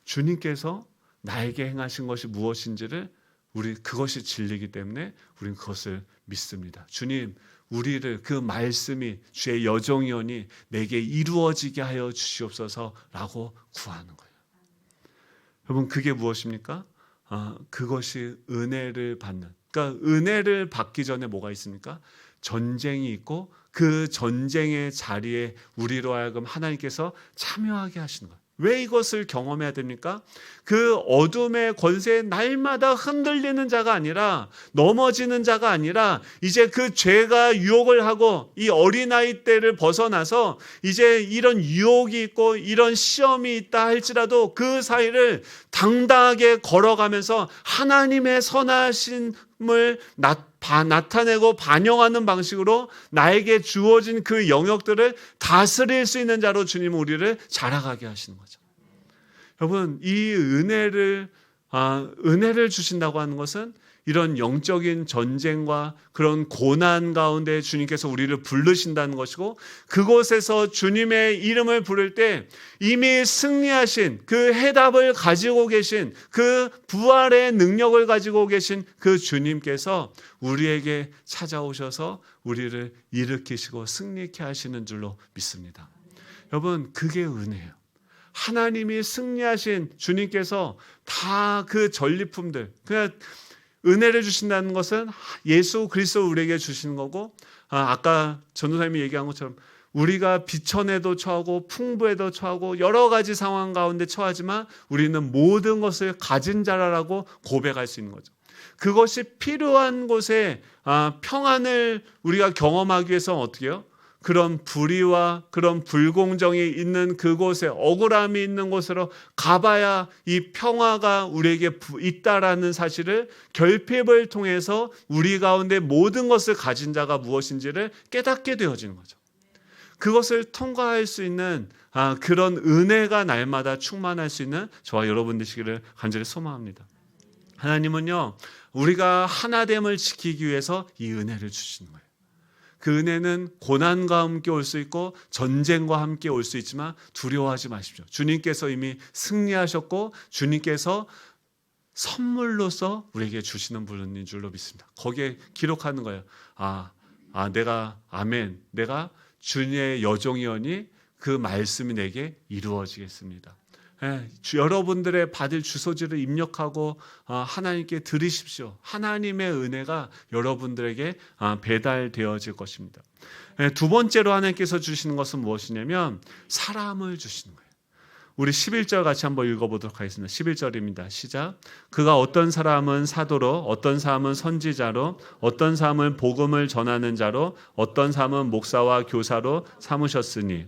주님께서 나에게 행하신 것이 무엇인지를 우리 그것이 진리이기 때문에 우리는 그것을 믿습니다. 주님, 우리를 그 말씀이 주의 여정이오니 내게 이루어지게 하여 주시옵소서라고 구하는 거예요. 여러분, 그게 무엇입니까? 그것이 은혜를 받는. 그러니까 은혜를 받기 전에 뭐가 있습니까? 전쟁이 있고 그 전쟁의 자리에 우리로 하여금 하나님께서 참여하게 하시는 거예요. 왜 이것을 경험해야 됩니까? 그 어둠의 권세에 날마다 흔들리는 자가 아니라, 넘어지는 자가 아니라 이제 그 죄가 유혹을 하고 이 어린아이 때를 벗어나서 이제 이런 유혹이 있고 이런 시험이 있다 할지라도 그 사이를 당당하게 걸어가면서 하나님의 선하심을 나타내고 반영하는 방식으로 나에게 주어진 그 영역들을 다스릴 수 있는 자로 주님은 우리를 자라가게 하시는 거죠. 여러분, 이 은혜를 주신다고 하는 것은 이런 영적인 전쟁과 그런 고난 가운데 주님께서 우리를 부르신다는 것이고, 그곳에서 주님의 이름을 부를 때 이미 승리하신 그 해답을 가지고 계신, 그 부활의 능력을 가지고 계신 그 주님께서 우리에게 찾아오셔서 우리를 일으키시고 승리케 하시는 줄로 믿습니다. 여러분, 그게 은혜예요. 하나님이 승리하신 주님께서 다 그 전리품들, 그냥 은혜를 주신다는 것은 예수 그리스도 우리에게 주시는 거고, 아까 전도사님이 얘기한 것처럼 우리가 비천에도 처하고 풍부에도 처하고 여러 가지 상황 가운데 처하지만 우리는 모든 것을 가진 자라고 고백할 수 있는 거죠. 그것이 필요한 곳에 평안을 우리가 경험하기 위해서 어떻게 해요? 그런 불의와 그런 불공정이 있는 그곳에, 억울함이 있는 곳으로 가봐야 이 평화가 우리에게 있다라는 사실을 결핍을 통해서 우리 가운데 모든 것을 가진 자가 무엇인지를 깨닫게 되어지는 거죠. 그것을 통과할 수 있는 그런 은혜가 날마다 충만할 수 있는 저와 여러분 되시기를 간절히 소망합니다. 하나님은요, 우리가 하나됨을 지키기 위해서 이 은혜를 주시는 거예요. 그 은혜는 고난과 함께 올 수 있고 전쟁과 함께 올 수 있지만 두려워하지 마십시오. 주님께서 이미 승리하셨고 주님께서 선물로서 우리에게 주시는 분인 줄로 믿습니다. 거기에 기록하는 거예요. 내가 주님의 여종이오니 그 말씀이 내게 이루어지겠습니다. 여러분들의 받을 주소지를 입력하고 하나님께 드리십시오. 하나님의 은혜가 여러분들에게 배달되어질 것입니다. 두 번째로 하나님께서 주시는 것은 무엇이냐면 사람을 주시는 거예요. 우리 11절 같이 한번 읽어보도록 하겠습니다. 11절입니다. 시작. 그가 어떤 사람은 사도로, 어떤 사람은 선지자로, 어떤 사람은 복음을 전하는 자로, 어떤 사람은 목사와 교사로 삼으셨으니.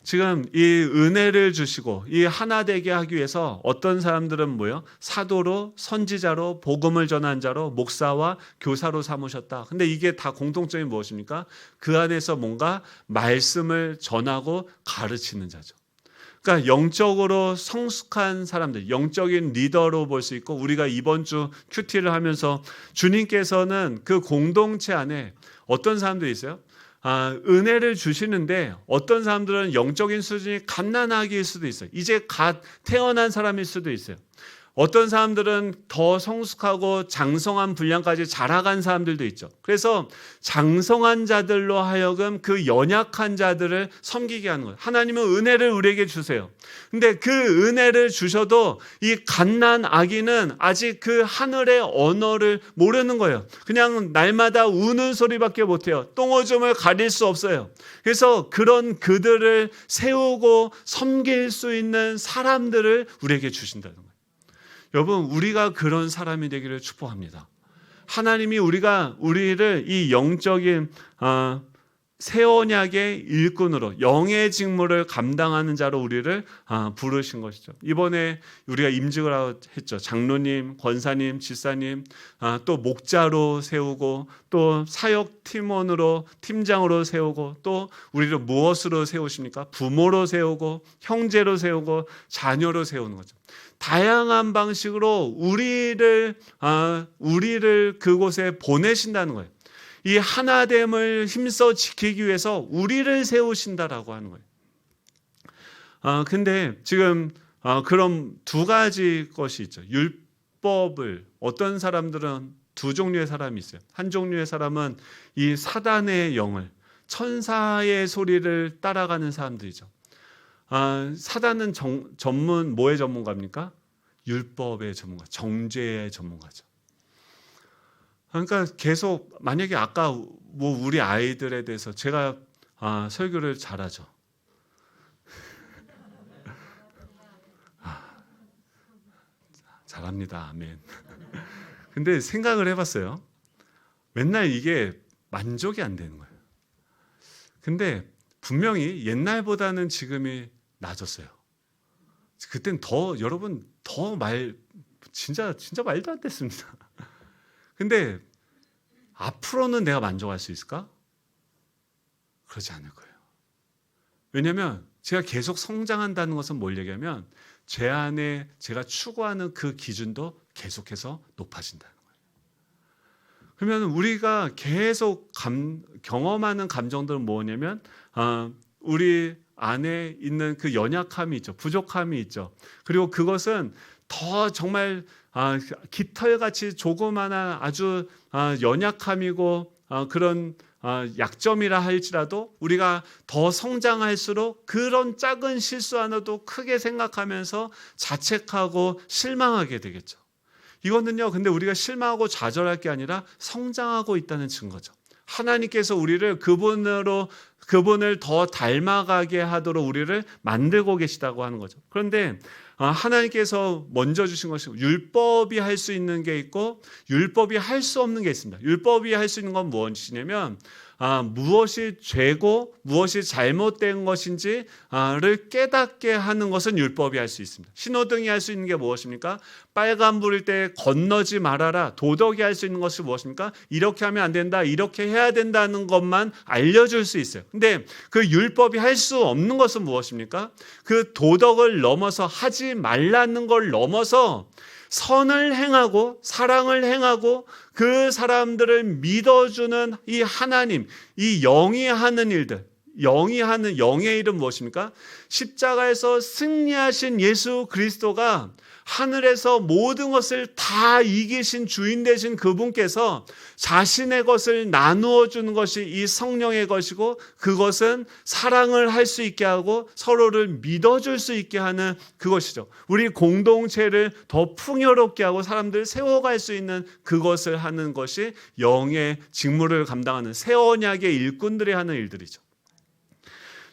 지금 이 은혜를 주시고 이 하나 되게 하기 위해서 어떤 사람들은 뭐요? 사도로, 선지자로, 복음을 전한 자로, 목사와 교사로 삼으셨다. 근데 이게 다 공통점이 무엇입니까? 그 안에서 뭔가 말씀을 전하고 가르치는 자죠. 그러니까 영적으로 성숙한 사람들, 영적인 리더로 볼 수 있고, 우리가 이번 주 큐티를 하면서 주님께서는 그 공동체 안에 어떤 사람들이 있어요? 은혜를 주시는데 어떤 사람들은 영적인 수준이 갓난아기일 수도 있어요. 이제 갓 태어난 사람일 수도 있어요. 어떤 사람들은 더 성숙하고 장성한 분량까지 자라간 사람들도 있죠. 그래서 장성한 자들로 하여금 그 연약한 자들을 섬기게 하는 거예요. 하나님은 은혜를 우리에게 주세요. 근데 그 은혜를 주셔도 이 갓난 아기는 아직 그 하늘의 언어를 모르는 거예요. 그냥 날마다 우는 소리밖에 못해요. 똥오줌을 가릴 수 없어요. 그래서 그런 그들을 세우고 섬길 수 있는 사람들을 우리에게 주신다는 거예요. 여러분, 우리가 그런 사람이 되기를 축복합니다. 하나님이 우리를 이 영적인 새 언약의 일꾼으로 영의 직무를 감당하는 자로 우리를 부르신 것이죠. 이번에 우리가 임직을 했죠. 장로님, 권사님, 집사님, 또 목자로 세우고, 또 사역 팀원으로, 팀장으로 세우고, 또 우리를 무엇으로 세우십니까? 부모로 세우고, 형제로 세우고, 자녀로 세우는 거죠. 다양한 방식으로 우리를 그곳에 보내신다는 거예요. 이 하나됨을 힘써 지키기 위해서 우리를 세우신다라고 하는 거예요. 근데 지금 그럼 두 가지 것이 있죠. 율법을 어떤 사람들은 두 종류의 사람이 있어요. 한 종류의 사람은 이 사단의 영을, 천사의 소리를 따라가는 사람들이죠. 사단은 뭐의 전문가입니까? 율법의 전문가, 정죄의 전문가죠. 그러니까 계속 만약에 아까 우리 아이들에 대해서 제가 설교를 잘하죠. 잘합니다. 아멘. 근데 생각을 해봤어요. 맨날 이게 만족이 안 되는 거예요. 근데 분명히 옛날보다는 지금이 낮았어요. 그땐 여러분 진짜 말도 안 됐습니다. 근데 앞으로는 내가 만족할 수 있을까? 그러지 않을 거예요. 왜냐하면 제가 계속 성장한다는 것은 뭘 얘기하면 제 안에 제가 추구하는 그 기준도 계속해서 높아진다는 거예요. 그러면 우리가 계속 경험하는 감정들은 뭐냐면 우리 안에 있는 그 연약함이 있죠. 부족함이 있죠. 그리고 그것은 더 정말 깃털같이 조그마한 아주 연약함이고 그런 약점이라 할지라도 우리가 더 성장할수록 그런 작은 실수 하나도 크게 생각하면서 자책하고 실망하게 되겠죠. 이거는요, 근데 우리가 실망하고 좌절할 게 아니라 성장하고 있다는 증거죠. 하나님께서 우리를 그분을 더 닮아가게 하도록 우리를 만들고 계시다고 하는 거죠. 그런데 하나님께서 먼저 주신 것이 율법이 할 수 있는 게 있고 율법이 할 수 없는 게 있습니다. 율법이 할 수 있는 건 무엇이냐면 무엇이 죄고 무엇이 잘못된 것인지를 깨닫게 하는 것은 율법이 할 수 있습니다. 신호등이 할 수 있는 게 무엇입니까? 빨간불일 때 건너지 말아라. 도덕이 할 수 있는 것이 무엇입니까? 이렇게 하면 안 된다. 이렇게 해야 된다는 것만 알려줄 수 있어요. 근데 그 율법이 할 수 없는 것은 무엇입니까? 그 도덕을 넘어서 하지 말라는 걸 넘어서 선을 행하고 사랑을 행하고 그 사람들을 믿어주는 이 하나님, 이 영이 하는 일들, 영의 일은 무엇입니까? 십자가에서 승리하신 예수 그리스도가 하늘에서 모든 것을 다 이기신 주인 되신 그분께서 자신의 것을 나누어 주는 것이 이 성령의 것이고 그것은 사랑을 할 수 있게 하고 서로를 믿어줄 수 있게 하는 그것이죠. 우리 공동체를 더 풍요롭게 하고 사람들을 세워갈 수 있는 그것을 하는 것이 영의 직무를 감당하는 새 언약의 일꾼들이 하는 일들이죠.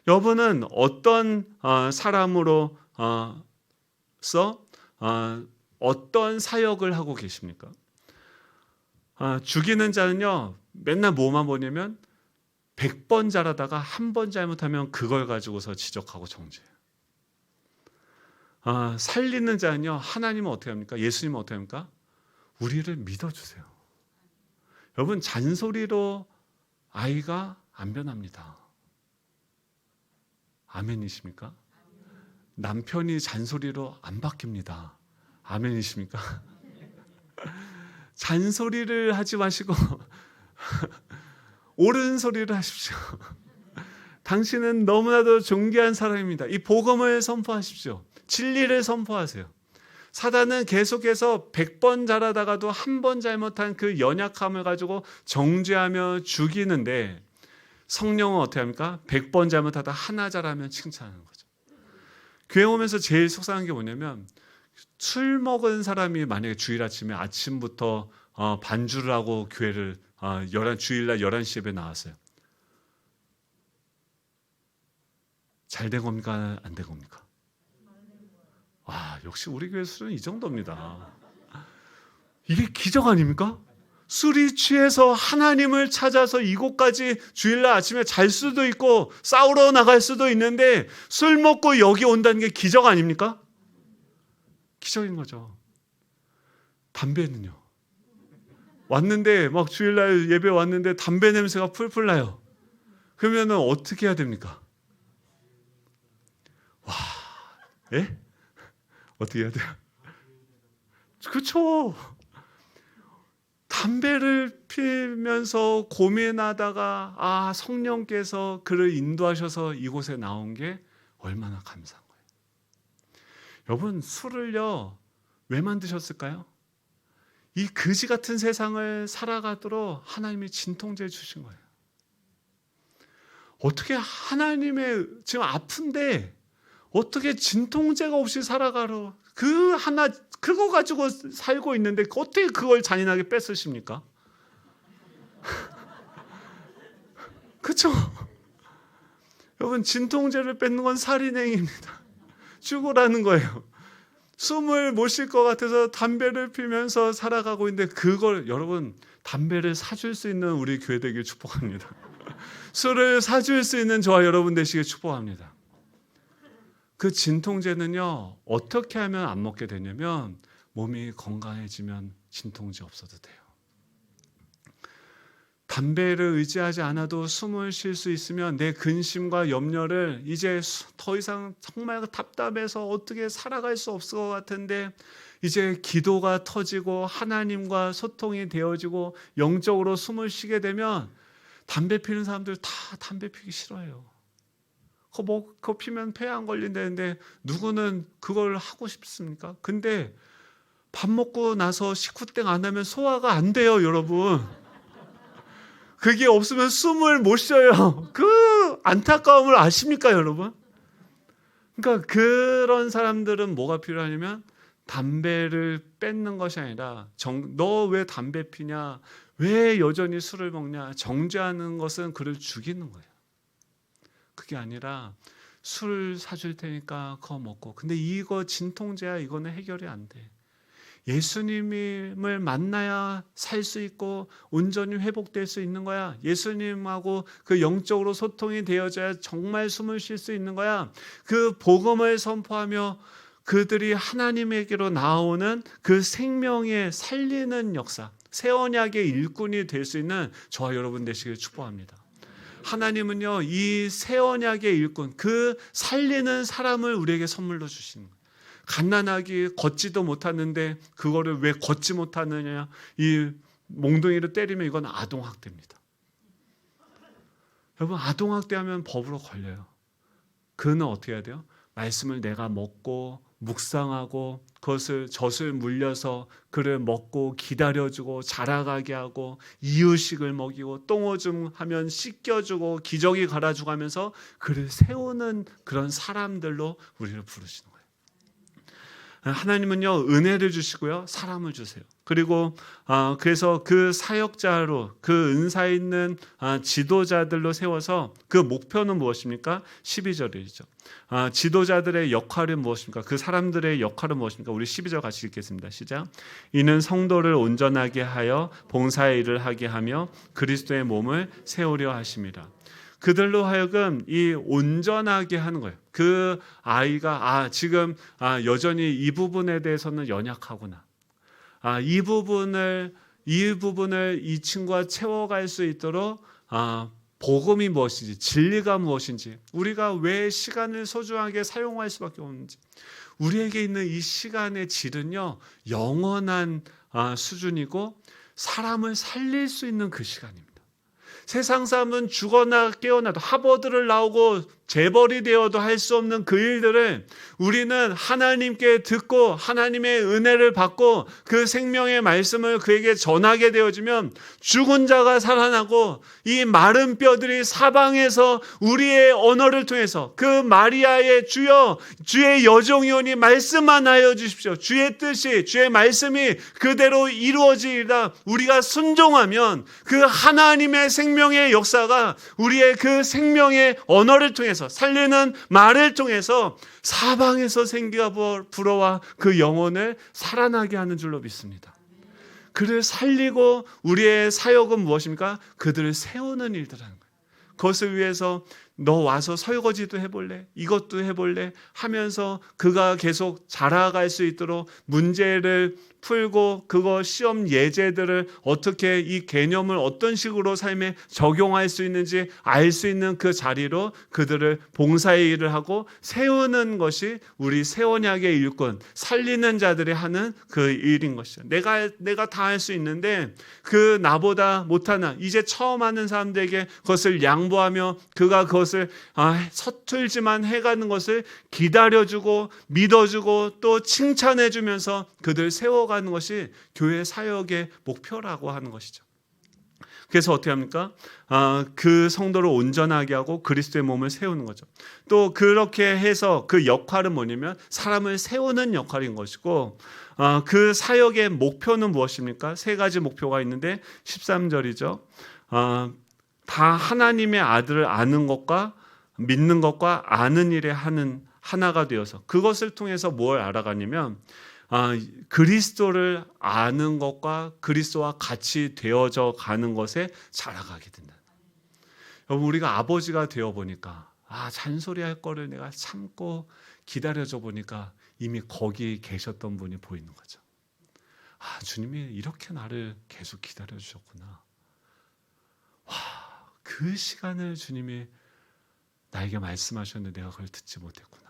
여러분은 어떤 사람으로 어떤 사역을 하고 계십니까? 죽이는 자는요, 맨날 뭐만 보냐면 100번 잘하다가 한 번 잘못하면 그걸 가지고서 지적하고 정죄해요. 살리는 자는요, 하나님은 어떻게 합니까? 예수님은 어떻게 합니까? 우리를 믿어주세요. 여러분, 잔소리로 아이가 안 변합니다. 아멘이십니까? 남편이 잔소리로 안 바뀝니다. 아멘이십니까? 잔소리를 하지 마시고 옳은 소리를 하십시오. 당신은 너무나도 존귀한 사람입니다. 이 복음을 선포하십시오. 진리를 선포하세요. 사단은 계속해서 100번 잘하다가도 한 번 잘못한 그 연약함을 가지고 정죄하며 죽이는데, 성령은 어떻게 합니까? 100번 잘못하다 하나 잘하면 칭찬하는 거죠. 교회 오면서 제일 속상한 게 뭐냐면, 술 먹은 사람이 만약에 주일 아침부터 반주를 하고 교회를 주일날 11시 예배 나왔어요. 잘 된 겁니까? 안 된 겁니까? 와, 역시 우리 교회 술은 이 정도입니다. 이게 기적 아닙니까? 술이 취해서 하나님을 찾아서 이곳까지 주일날 아침에 잘 수도 있고 싸우러 나갈 수도 있는데, 술 먹고 여기 온다는 게 기적 아닙니까? 기적인 거죠. 담배는요, 왔는데 막 주일날 예배 왔는데 담배 냄새가 풀풀 나요. 그러면 어떻게 해야 됩니까? 와, 예? 어떻게 해야 돼요? 그렇죠. 담배를 피면서 고민하다가 성령께서 그를 인도하셔서 이곳에 나온 게 얼마나 감사한 거예요. 여러분, 술을요, 왜 만드셨을까요? 이 그지 같은 세상을 살아가도록 하나님이 진통제 주신 거예요. 어떻게 하나님의 지금 아픈데 어떻게 진통제가 없이 살아가러, 그거 가지고 살고 있는데 어떻게 그걸 잔인하게 뺏으십니까? 그렇죠? 여러분, 진통제를 뺏는 건 살인행위입니다. 죽으라는 거예요. 숨을 못 쉴 것 같아서 담배를 피면서 살아가고 있는데, 그걸, 여러분, 담배를 사줄 수 있는 우리 교회 되길 축복합니다. 술을 사줄 수 있는 저와 여러분 되시길 축복합니다. 그 진통제는요, 어떻게 하면 안 먹게 되냐면, 몸이 건강해지면 진통제 없어도 돼요. 담배를 의지하지 않아도 숨을 쉴 수 있으면 내 근심과 염려를 이제 더 이상 정말 답답해서 어떻게 살아갈 수 없을 것 같은데, 이제 기도가 터지고 하나님과 소통이 되어지고 영적으로 숨을 쉬게 되면, 담배 피는 사람들 다 담배 피기 싫어해요. 그거 피면 폐 안 걸린다는데 누구는 그걸 하고 싶습니까? 근데 밥 먹고 나서 식후땡 안 하면 소화가 안 돼요, 여러분. 그게 없으면 숨을 못 쉬어요. 그 안타까움을 아십니까, 여러분? 그러니까 그런 사람들은 뭐가 필요하냐면, 담배를 뺏는 것이 아니라 너 왜 담배 피냐? 왜 여전히 술을 먹냐? 정죄하는 것은 그를 죽이는 거예요. 그게 아니라 술 사줄 테니까 그거 먹고. 근데 이거 진통제야, 이거는 해결이 안 돼. 예수님을 만나야 살 수 있고 온전히 회복될 수 있는 거야. 예수님하고 그 영적으로 소통이 되어져야 정말 숨을 쉴 수 있는 거야. 그 복음을 선포하며 그들이 하나님에게로 나오는 그 생명의 살리는 역사, 새 언약의 일꾼이 될 수 있는 저와 여러분 되시길 축복합니다. 하나님은요, 이 새 언약의 일꾼, 그 살리는 사람을 우리에게 선물로 주시는 거예요. 갓난아기 걷지도 못하는데 그거를 왜 걷지 못하느냐, 이 몽둥이를 때리면 이건 아동학대입니다. 여러분, 아동학대하면 법으로 걸려요. 그는 어떻게 해야 돼요? 말씀을 내가 먹고 묵상하고 그것을 젖을 물려서 그를 먹고 기다려주고 자라가게 하고 이유식을 먹이고 똥오줌 하면 씻겨주고 기저귀 갈아주고 하면서 그를 세우는 그런 사람들로 우리를 부르시는 거예요. 하나님은요 은혜를 주시고요 사람을 주세요. 그리고 그래서 그 사역자로 그 은사 있는 지도자들로 세워서 그 목표는 무엇입니까? 12절이죠. 지도자들의 역할은 무엇입니까? 그 사람들의 역할은 무엇입니까? 우리 12절 같이 읽겠습니다. 시작. 이는 성도를 온전하게 하여 봉사의 일을 하게 하며 그리스도의 몸을 세우려 하심이라. 그들로 하여금 이 온전하게 하는 거예요. 그 아이가 지금 여전히 이 부분에 대해서는 연약하구나. 이 부분을 이 친구가 채워갈 수 있도록 복음이 무엇인지, 진리가 무엇인지, 우리가 왜 시간을 소중하게 사용할 수밖에 없는지, 우리에게 있는 이 시간의 질은요 영원한 수준이고 사람을 살릴 수 있는 그 시간입니다. 세상 사람은 죽어나 깨어나도 하버드를 나오고 재벌이 되어도 할 수 없는 그 일들을 우리는 하나님께 듣고 하나님의 은혜를 받고 그 생명의 말씀을 그에게 전하게 되어지면 죽은 자가 살아나고 이 마른 뼈들이 사방에서 우리의 언어를 통해서 그 마리아의 주여 주의 여종이오니 말씀만 하여 주십시오. 주의 뜻이 주의 말씀이 그대로 이루어지리라. 우리가 순종하면 그 하나님의 생명의 역사가 우리의 그 생명의 언어를 통해서 살리는 말을 통해서 사방에서 생기가 불어와 그 영혼을 살아나게 하는 줄로 믿습니다. 그를 살리고 우리의 사역은 무엇입니까? 그들을 세우는 일들하는 거예요. 그것을 위해서 너 와서 설거지도 해볼래? 이것도 해볼래? 하면서 그가 계속 자라갈 수 있도록 문제를 풀고 그거 시험 예제들을 어떻게 이 개념을 어떤 식으로 삶에 적용할 수 있는지 알 수 있는 그 자리로 그들을 봉사의 일을 하고 세우는 것이 우리 새 언약의 일꾼 살리는 자들이 하는 그 일인 것이죠. 내가 다 할 수 있는데 그 나보다 못하는 이제 처음 하는 사람들에게 그것을 양보하며 그가 그것을 서툴지만 해가는 것을 기다려주고 믿어주고 또 칭찬해주면서 그들 세워가는 것이 교회 사역의 목표라고 하는 것이죠. 그래서 어떻게 합니까? 그 성도를 온전하게 하고 그리스도의 몸을 세우는 거죠. 또 그렇게 해서 그 역할은 뭐냐면 사람을 세우는 역할인 것이고 그 사역의 목표는 무엇입니까? 세 가지 목표가 있는데 13절이죠. 다 하나님의 아들을 아는 것과 믿는 것과 아는 일에 하는 하나가 되어서 그것을 통해서 뭘 알아가냐면 그리스도를 아는 것과 그리스도와 같이 되어져 가는 것에 자라가게 된다. 여러분 우리가 아버지가 되어 보니까 잔소리할 거를 내가 참고 기다려줘 보니까 이미 거기 계셨던 분이 보이는 거죠. 주님이 이렇게 나를 계속 기다려 주셨구나. 그 시간을 주님이 나에게 말씀하셨는데 내가 그걸 듣지 못했구나.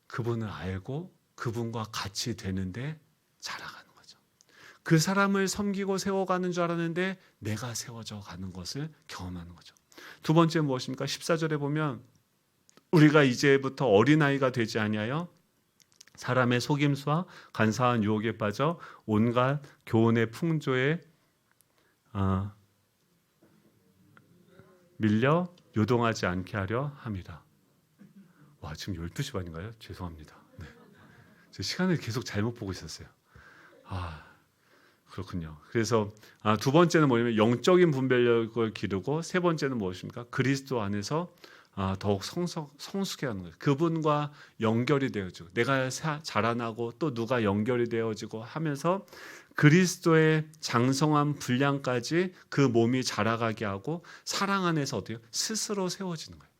그분을 알고 그분과 같이 되는데 자라가는 거죠. 그 사람을 섬기고 세워가는 줄 알았는데 내가 세워져 가는 것을 경험하는 거죠. 두 번째 무엇입니까? 14절에 보면 우리가 이제부터 어린아이가 되지 아니하여 사람의 속임수와 간사한 유혹에 빠져 온갖 교훈의 풍조에 밀려 요동하지 않게 하려 함이라. 지금 12시 반인가요? 죄송합니다. 네. 제 시간을 계속 잘못 보고 있었어요. 그렇군요. 그래서 두 번째는 뭐냐면 영적인 분별력을 기르고 세 번째는 무엇입니까? 그리스도 안에서 더욱 성숙해 하는 거예요. 그분과 연결이 되어지고 내가 자라나고 또 누가 연결이 되어지고 하면서 그리스도의 장성한 분량까지 그 몸이 자라가게 하고 사랑 안에서 어때요? 스스로 세워지는 거예요.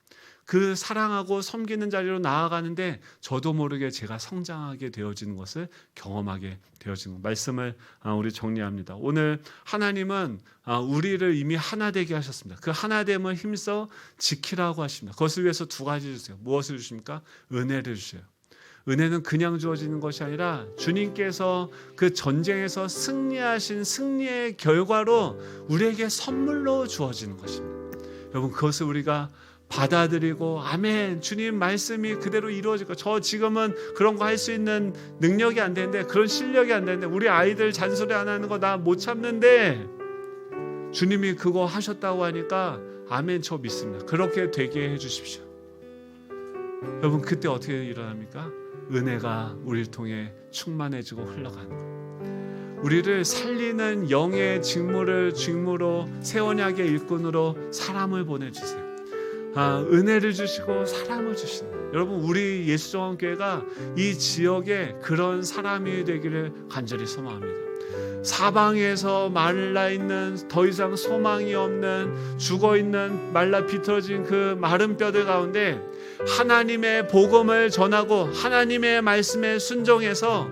그 사랑하고 섬기는 자리로 나아가는데 저도 모르게 제가 성장하게 되어지는 것을 경험하게 되어지는 것. 말씀을 우리 정리합니다. 오늘 하나님은 우리를 이미 하나 되게 하셨습니다. 그 하나됨을 힘써 지키라고 하십니다. 그것을 위해서 두 가지 주세요. 무엇을 주십니까? 은혜를 주셔요. 은혜는 그냥 주어지는 것이 아니라 주님께서 그 전쟁에서 승리하신 승리의 결과로 우리에게 선물로 주어지는 것입니다. 여러분 그것을 우리가 받아들이고 아멘 주님 말씀이 그대로 이루어질 거. 저 지금은 그런 거 할 수 있는 능력이 안 되는데 그런 실력이 안 되는데 우리 아이들 잔소리 안 하는 거 나 못 참는데 주님이 그거 하셨다고 하니까 아멘 저 믿습니다. 그렇게 되게 해 주십시오. 여러분 그때 어떻게 일어납니까? 은혜가 우리를 통해 충만해지고 흘러가는 것. 우리를 살리는 영의 직무로 새 언약의 일꾼으로 사람을 보내주세요. 은혜를 주시고 사람을 주시는 여러분, 우리 예수정원교회가 이 지역에 그런 사람이 되기를 간절히 소망합니다. 사방에서 말라있는, 더 이상 소망이 없는, 죽어있는 말라 비틀어진 그 마른 뼈들 가운데 하나님의 복음을 전하고 하나님의 말씀에 순종해서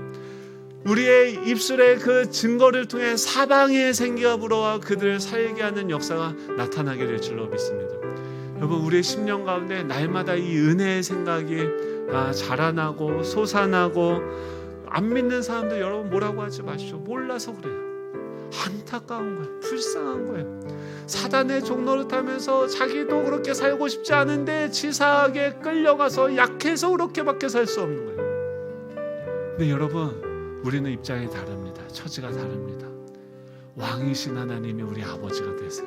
우리의 입술의 그 증거를 통해 사방에 생기가 불어와 그들을 살게 하는 역사가 나타나게 될 줄로 믿습니다. 여러분, 우리의 10년 가운데 날마다 이 은혜의 생각이 자라나고 솟아나고, 안 믿는 사람들 여러분 뭐라고 하지 마시오. 몰라서 그래요. 안타까운 거예요. 불쌍한 거예요. 사단의 종로를 타면서 자기도 그렇게 살고 싶지 않은데 치사하게 끌려가서 약해서 그렇게밖에 살 수 없는 거예요. 근데 여러분, 우리는 입장이 다릅니다. 처지가 다릅니다. 왕이신 하나님이 우리 아버지가 되세요.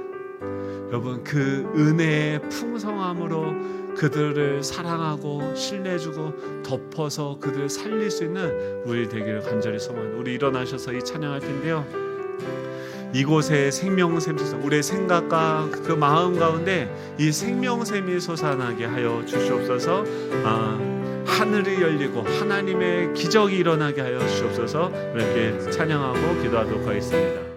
여러분, 그 은혜의 풍성함으로 그들을 사랑하고 신뢰주고 덮어서 그들을 살릴 수 있는 우리 되기를 간절히 소망합니다. 우리 일어나셔서 이 찬양할 텐데요, 이곳에 생명샘 솟아, 우리의 생각과 그 마음 가운데 이 생명샘이 솟아나게 하여 주시옵소서. 하늘이 열리고 하나님의 기적이 일어나게 하여 주시옵소서. 이렇게 찬양하고 기도하도록 하겠습니다.